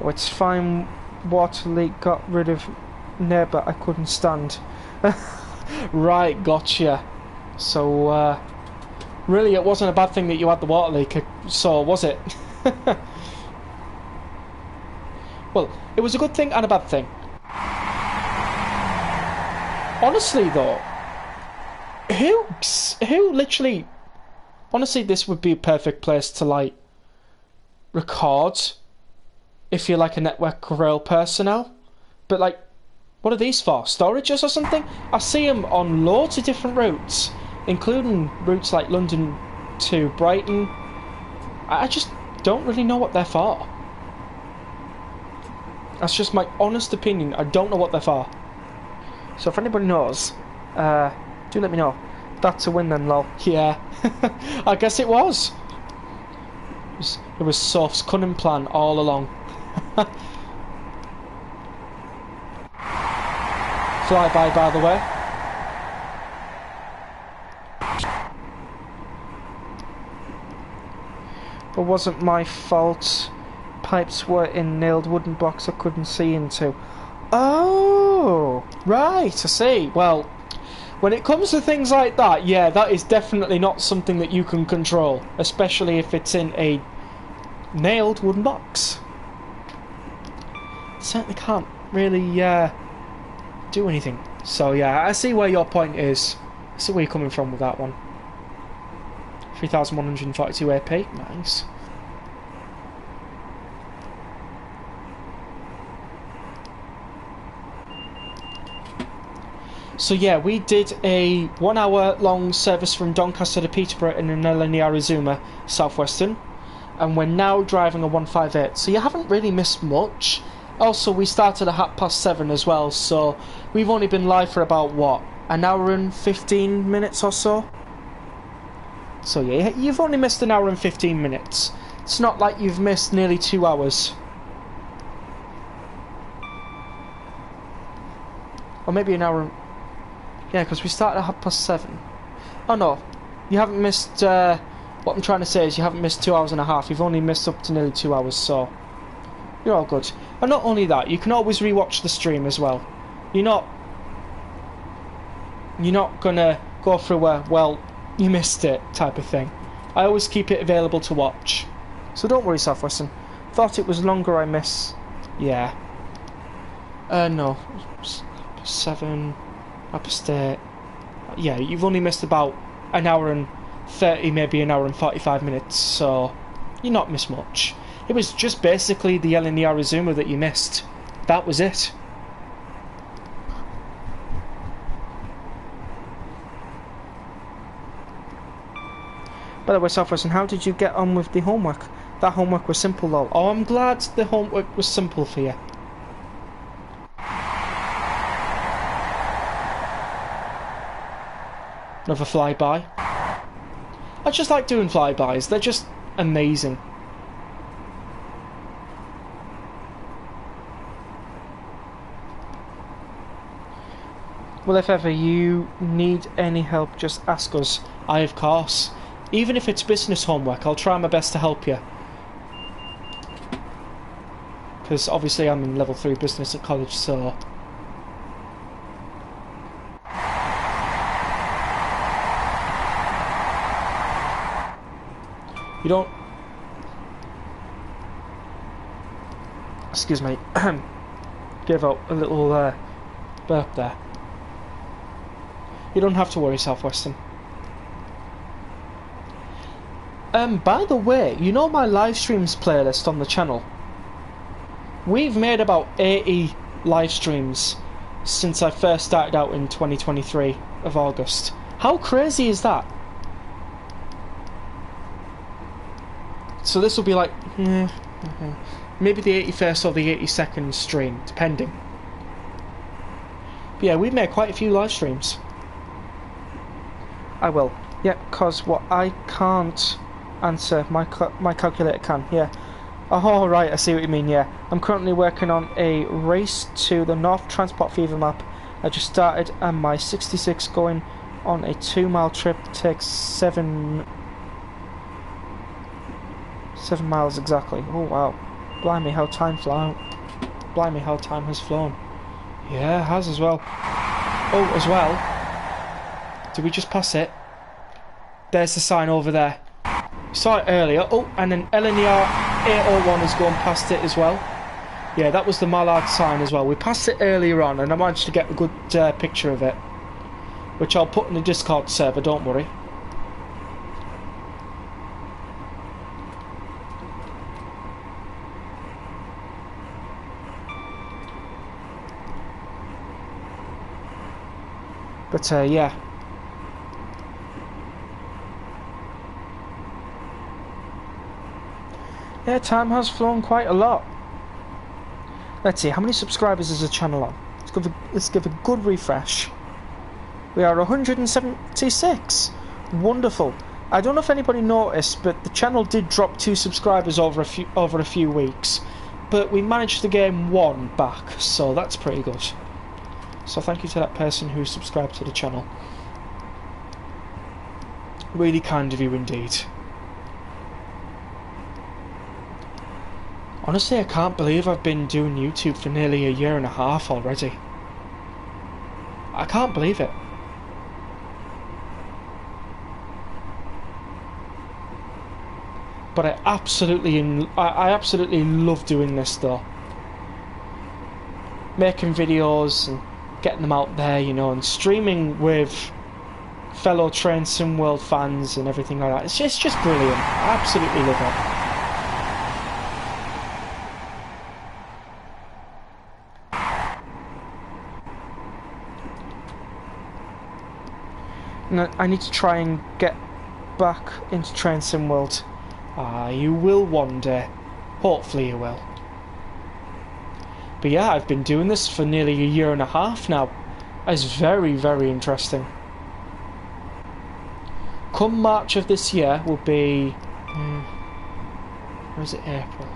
Oh, it's fine, water leak got rid of neighbour I couldn't stand. Right, gotcha. So really it wasn't a bad thing that you had the water leak, so was it? Well, it was a good thing and a bad thing. Honestly though, who literally, honestly this would be a perfect place to like record if you're like a Network Rail personnel, but like, what are these for? Storages or something? I see them on loads of different routes, including routes like London to Brighton. I just don't really know what they're for. That's just my honest opinion. I don't know what they're for. So if anybody knows, do let me know. That's a win then, lol. Yeah, I guess it was. It was Soph's cunning plan all along. Flyby, by the way. It wasn't my fault. pipes were in nailed wooden blocks I couldn't see into. Oh, right, I see. Well, when it comes to things like that, yeah, that is definitely not something that you can control, especially if it's in a nailed wooden box. Certainly can't really do anything. So yeah, I see where your point is. I see where you're coming from with that one. 3,142 AP, nice. So yeah, we did a 1 hour long service from Doncaster to Peterborough in Nellini, Arizona, Southwestern, and we're now driving a 158. So you haven't really missed much. Also, we started at 7:30 as well, so we've only been live for about what, an hour and 15 minutes or so. So yeah, you've only missed an hour and 15 minutes. It's not like you've missed nearly 2 hours. Or maybe an hour and... Yeah, because we started at 7:30. Oh no, you haven't missed... what I'm trying to say is you haven't missed 2 hours and a half. You've only missed up to nearly 2 hours, so... You're all good. And not only that, you can always rewatch the stream as well. You're not gonna go through a, well, you missed it type of thing. I always keep it available to watch. So don't worry, Southwestern. Thought it was longer I miss. Yeah. No. 7... Upper State. Yeah, you've only missed about an hour and 30, maybe an hour and 45 minutes, so you've not missed much. It was just basically the Nellini, Arizona that you missed. That was it. By the way, Southwestern, how did you get on with the homework? That homework was simple though. Oh, I'm glad the homework was simple for you. Another flyby. I just like doing flybys. They're just amazing. Well, if ever you need any help, just ask us. I, of course. Even if it's business homework, I'll try my best to help you. Because obviously I'm in level 3 business at college, so... You don't... Excuse me. Gave out a little burp there. You don't have to worry, Southwestern. By the way, you know my live streams playlist on the channel? We've made about 80 live streams since I first started out in 2023 of August. How crazy is that? So this will be like maybe the 81st or the 82nd stream, depending. But yeah, we've made quite a few live streams. I will. Yeah, because what I can't answer, my calculator can. Yeah. Oh, right, I see what you mean, yeah. I'm currently working on a race to the North Transport Fever map. I just started, and my 66 going on a 2-mile trip takes 7 miles exactly. Oh, wow. Blimey, how time flew. Blimey, how time has flown. Yeah, it has as well. Oh, as well. Did we just pass it? There's the sign over there. We saw it earlier. Oh, and then LNER 801 is going past it as well. Yeah, that was the Mallard sign as well. We passed it earlier on, and I managed to get a good picture of it, which I'll put in the Discord server, don't worry. But yeah. Yeah, time has flown quite a lot. Let's see, how many subscribers is the channel on? Let's give a good refresh. We are 176. Wonderful. I don't know if anybody noticed, but the channel did drop 2 subscribers over a few weeks, but we managed to gain 1 back, so that's pretty good. So thank you to that person who subscribed to the channel. Really kind of you indeed. Honestly, I can't believe I've been doing YouTube for nearly a year and a half already. I can't believe it. But I absolutely love doing this though. Making videos and getting them out there, you know, and streaming with fellow Train Sim World fans and everything like that. It's just brilliant. I absolutely love it. And I need to try and get back into Train Sim World. You will one day. Hopefully you will. But yeah, I've been doing this for nearly a year and a half now. It's very, very interesting. Come March of this year will be... or is it April?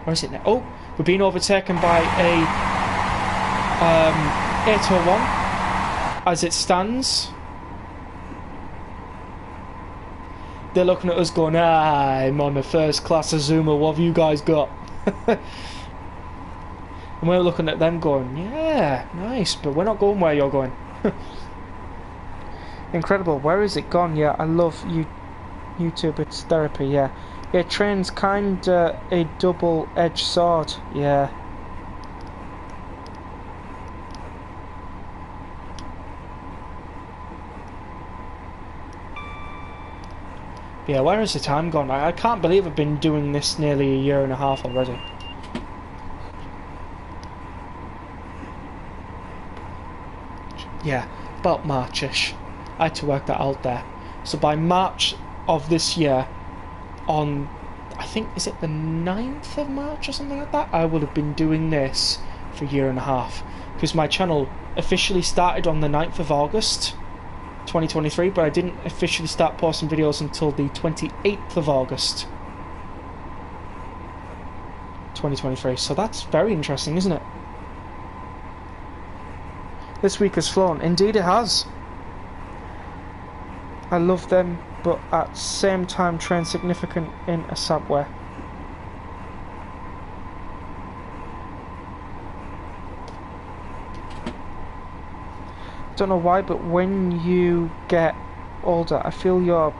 Where is it now? Oh, we're being overtaken by a 801 as it stands. They're looking at us going, I'm on the first class Azuma, what have you guys got? And we're looking at them going, yeah, nice, but we're not going where you're going. Incredible. Where is it gone? Yeah, I love YouTube, it's therapy, yeah. Yeah, Train's kinda a double-edged sword, yeah. Yeah, where has the time gone? I can't believe I've been doing this nearly a year and a half already. Yeah, about Marchish. I had to work that out there. So by March of this year, on, I think, is it the 9th of March or something like that? I would have been doing this for a year and a half. Because my channel officially started on the 9th of August. 2023, but I didn't officially start posting videos until the 28th of August 2023, so that's very interesting, isn't it? This week has flown. Indeed it has. I love them, but at the same time Train significant in a sad way. Don't know why, but when you get older, I feel your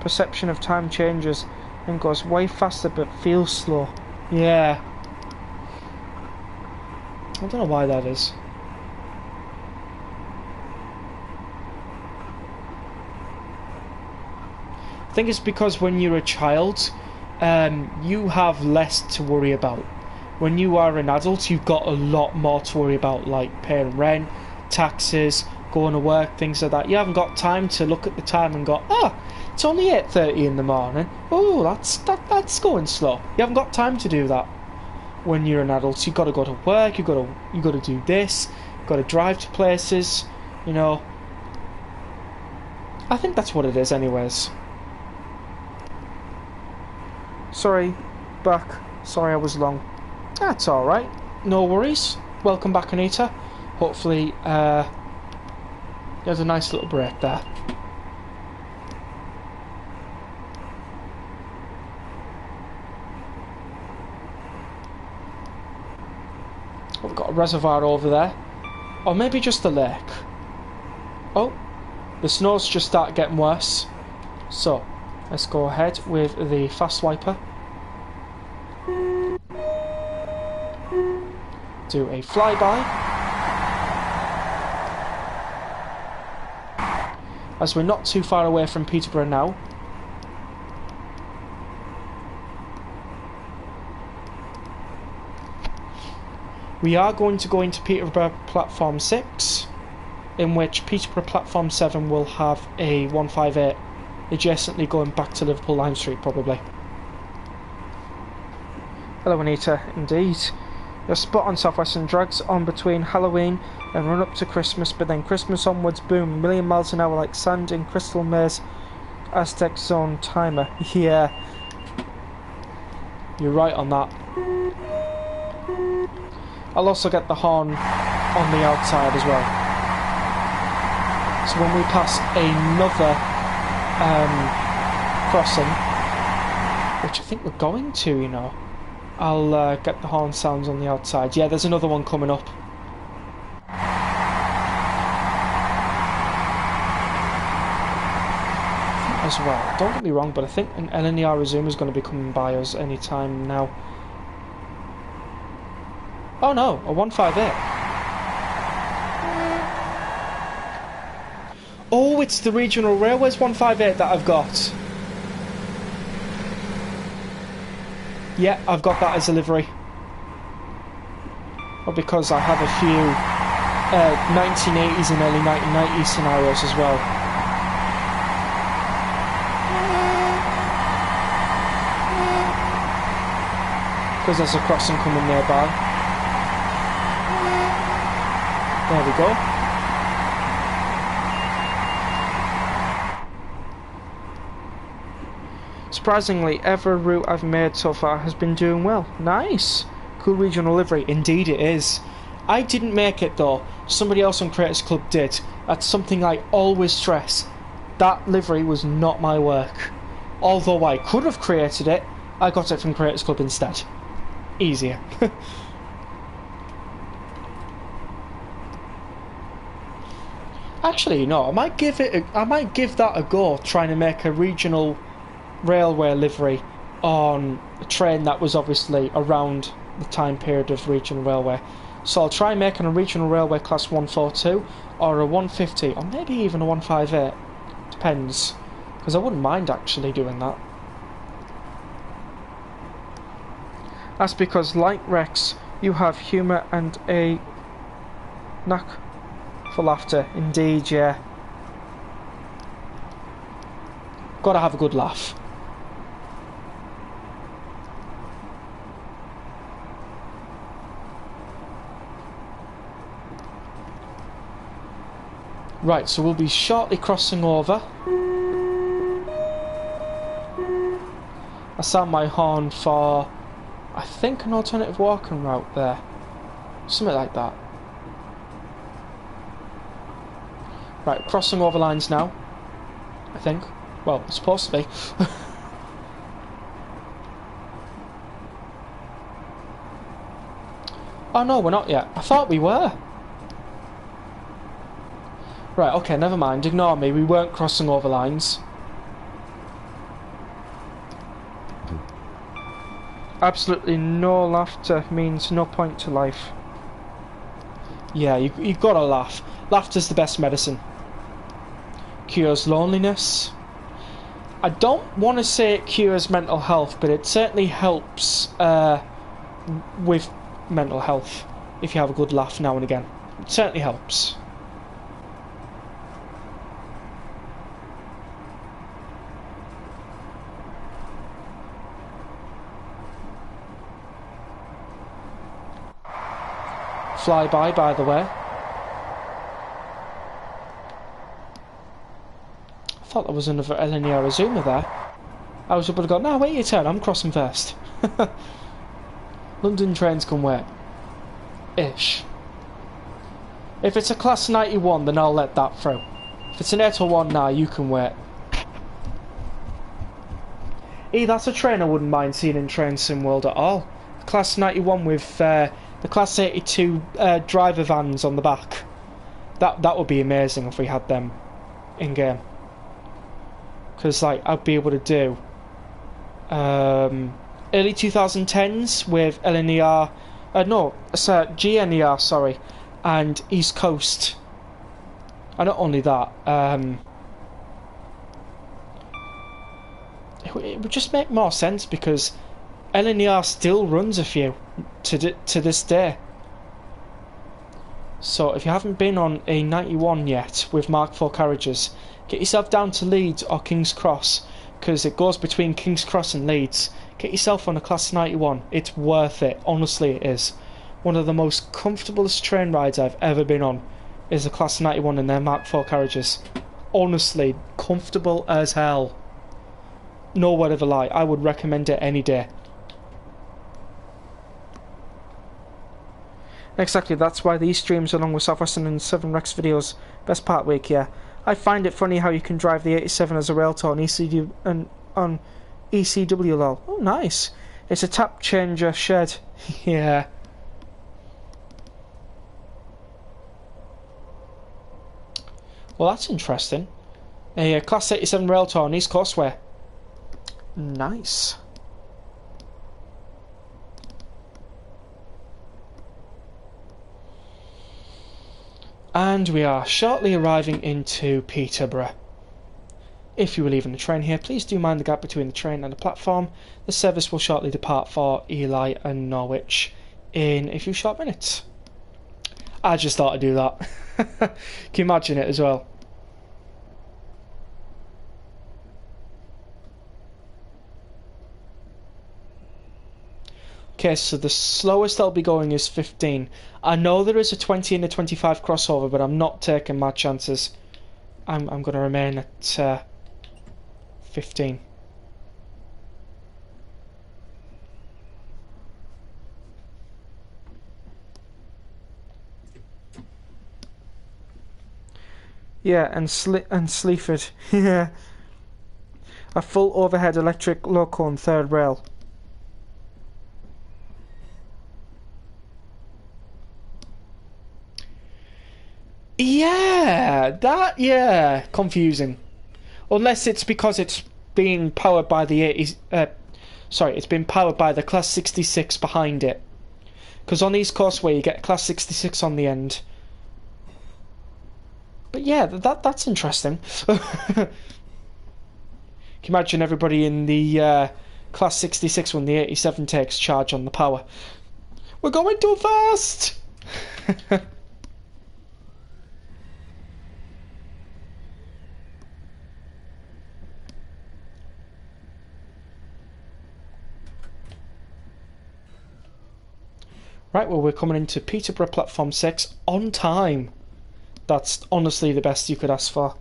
perception of time changes and goes way faster but feels slow. Yeah. I don't know why that is. I think it's because when you're a child, you have less to worry about. When you are an adult, you've got a lot more to worry about, like paying rent, taxes, going to work, things like that. You haven't got time to look at the time and go, it's only 8:30 in the morning. Oh, that's going slow. You haven't got time to do that when you're an adult. You've got to go to work, you've got to do this, you've got to drive to places, you know. I think that's what it is anyways. Sorry, back. Sorry I was long. That's alright. No worries. Welcome back, Anita. Hopefully, there's a nice little break there. Oh, we've got a reservoir over there. Or maybe just a lake. Oh, the snow's just started getting worse. So, let's go ahead with the fast wiper. Do a flyby. As we're not too far away from Peterborough now. We are going to go into Peterborough Platform 6, in which Peterborough Platform 7 will have a 158 adjacently going back to Liverpool Lime Street probably. Hello Anita, indeed. Your spot on Southwestern drags on between Halloween and run up to Christmas, but then Christmas onwards, boom, a million miles an hour like sand in Crystal Maze Aztec Zone timer. Yeah, you're right on that. I'll also get the horn on the outside as well. So when we pass another crossing, which I think we're going to, you know, I'll get the horn sounds on the outside. Yeah, there's another one coming up. As well, don't get me wrong, but I think an LNER Azuma is going to be coming by us any time now. Oh no, a 158. Oh, it's the Regional Railways 158 that I've got. Yeah, I've got that as a livery. Well, because I have a few 1980s and early 1990s scenarios as well. Because there's a crossing coming nearby. There we go. Surprisingly, every route I've made so far has been doing well. Nice! Cool regional livery. Indeed it is. I didn't make it though. Somebody else on Creators Club did. That's something I always stress. That livery was not my work. Although I could have created it, I got it from Creators Club instead. Easier. Actually, no, I might give that a go, trying to make a regional railway livery on a train that was obviously around the time period of regional railway. So I'll try making a regional railway class 142 or a 150 or maybe even a 158. Depends, because I wouldn't mind actually doing that. That's because, like Rex, you have humour and a knack for laughter. Indeed, yeah. Gotta have a good laugh. Right, so we'll be shortly crossing over. I sound my horn for, I think, an alternative walking route there. Something like that. Right, crossing over lines now. I think. Well, it's supposed to be. Oh no, we're not yet. I thought we were. Right, okay, never mind. Ignore me. We weren't crossing over lines. Absolutely no laughter means no point to life. Yeah, you've got to laugh. Laughter's the best medicine. Cures loneliness. I don't want to say it cures mental health, but it certainly helps with mental health if you have a good laugh now and again. It certainly helps. Flyby, by the way. I thought there was another LNER Azuma there. I was able to go, no, wait your turn, I'm crossing first. London trains can wait. Ish. If it's a class 91, then I'll let that through. If it's an 801, nah, you can wait. That's a train I wouldn't mind seeing in Train Sim World at all. Class 91 with the Class 82 driver vans on the back. That would be amazing if we had them in game. Because like I'd be able to do early 2010s with LNER, GNER, sorry, and East Coast. And not only that, it would just make more sense because LNER still runs a few to this day. So if you haven't been on a 91 yet with Mark IV carriages, get yourself down to Leeds or King's Cross, because it goes between King's Cross and Leeds. Get yourself on a Class 91. It's worth it. Honestly, it is. One of the most comfortablest train rides I've ever been on is a Class 91 and their Mark IV carriages. Honestly, comfortable as hell. No word of a lie. I would recommend it any day. Exactly, that's why these streams along with Southwestern and Southern Rex videos, best part week, yeah. I find it funny how you can drive the 87 as a rail tour on ECW and on ECW lol. Oh, nice. It's a tap changer shed. Yeah. Well, that's interesting. A Class 87 rail tour on East Causeway. Nice. And we are shortly arriving into Peterborough. If you are leaving the train here, please do mind the gap between the train and the platform. The service will shortly depart for Ely and Norwich in a few short minutes. I just thought I'd do that. Can you imagine it as well? Okay, so the slowest I'll be going is 15. I know there is a 20 and a 25 crossover, but I'm not taking my chances. I'm going to remain at 15. Yeah, and Sleaford. Yeah. A full overhead electric loco on third rail. Yeah, confusing. Unless it's because it's being powered by the 80s. Sorry, it's been powered by the Class 66 behind it. Because on East Causeway you get Class 66 on the end. But yeah, that's interesting. Can you imagine everybody in the Class 66 when the 87 takes charge on the power? We're going too fast! Right, well, we're coming into Peterborough Platform 6 on time. That's honestly the best you could ask for.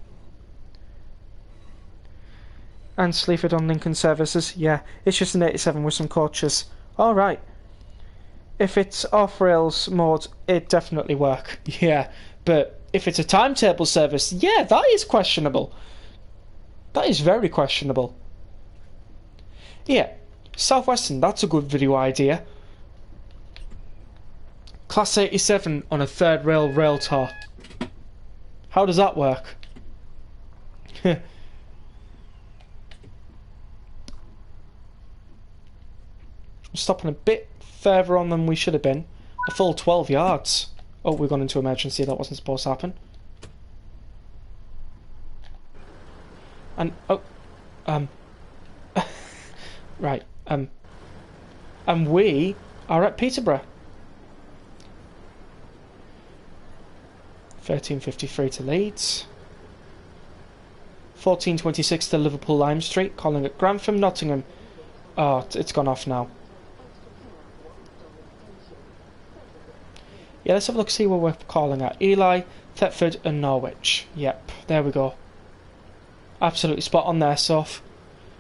And Sleaford on Lincoln Services. Yeah, it's just an 87 with some coaches. Alright. If it's off-rails mode, it definitely work. Yeah, but if it's a timetable service, yeah, that is questionable. That is very questionable. Yeah, Southwestern, that's a good video idea. Class 87 on a third rail tour. How does that work? I'm stopping a bit further on than we should have been. A full 12 yards. Oh, we've gone into emergency. That wasn't supposed to happen. And, oh, right, and we are at Peterborough. 13:53 to Leeds. 14:26 to Liverpool Lime Street, calling at Grantham, Nottingham. Oh, it's gone off now. Yeah, let's have a look, see where we're calling at. Ely, Thetford and Norwich. Yep, there we go. Absolutely spot on there, Soph.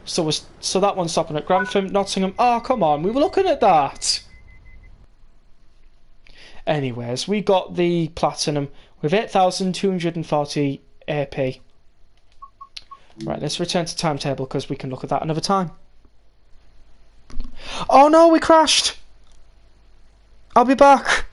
So that one's stopping at Grantham, Nottingham. Oh, come on, we were looking at that. Anyways, we got the Platinum with 8,240 AP. Right, let's return to timetable because we can look at that another time. Oh no, we crashed! I'll be back!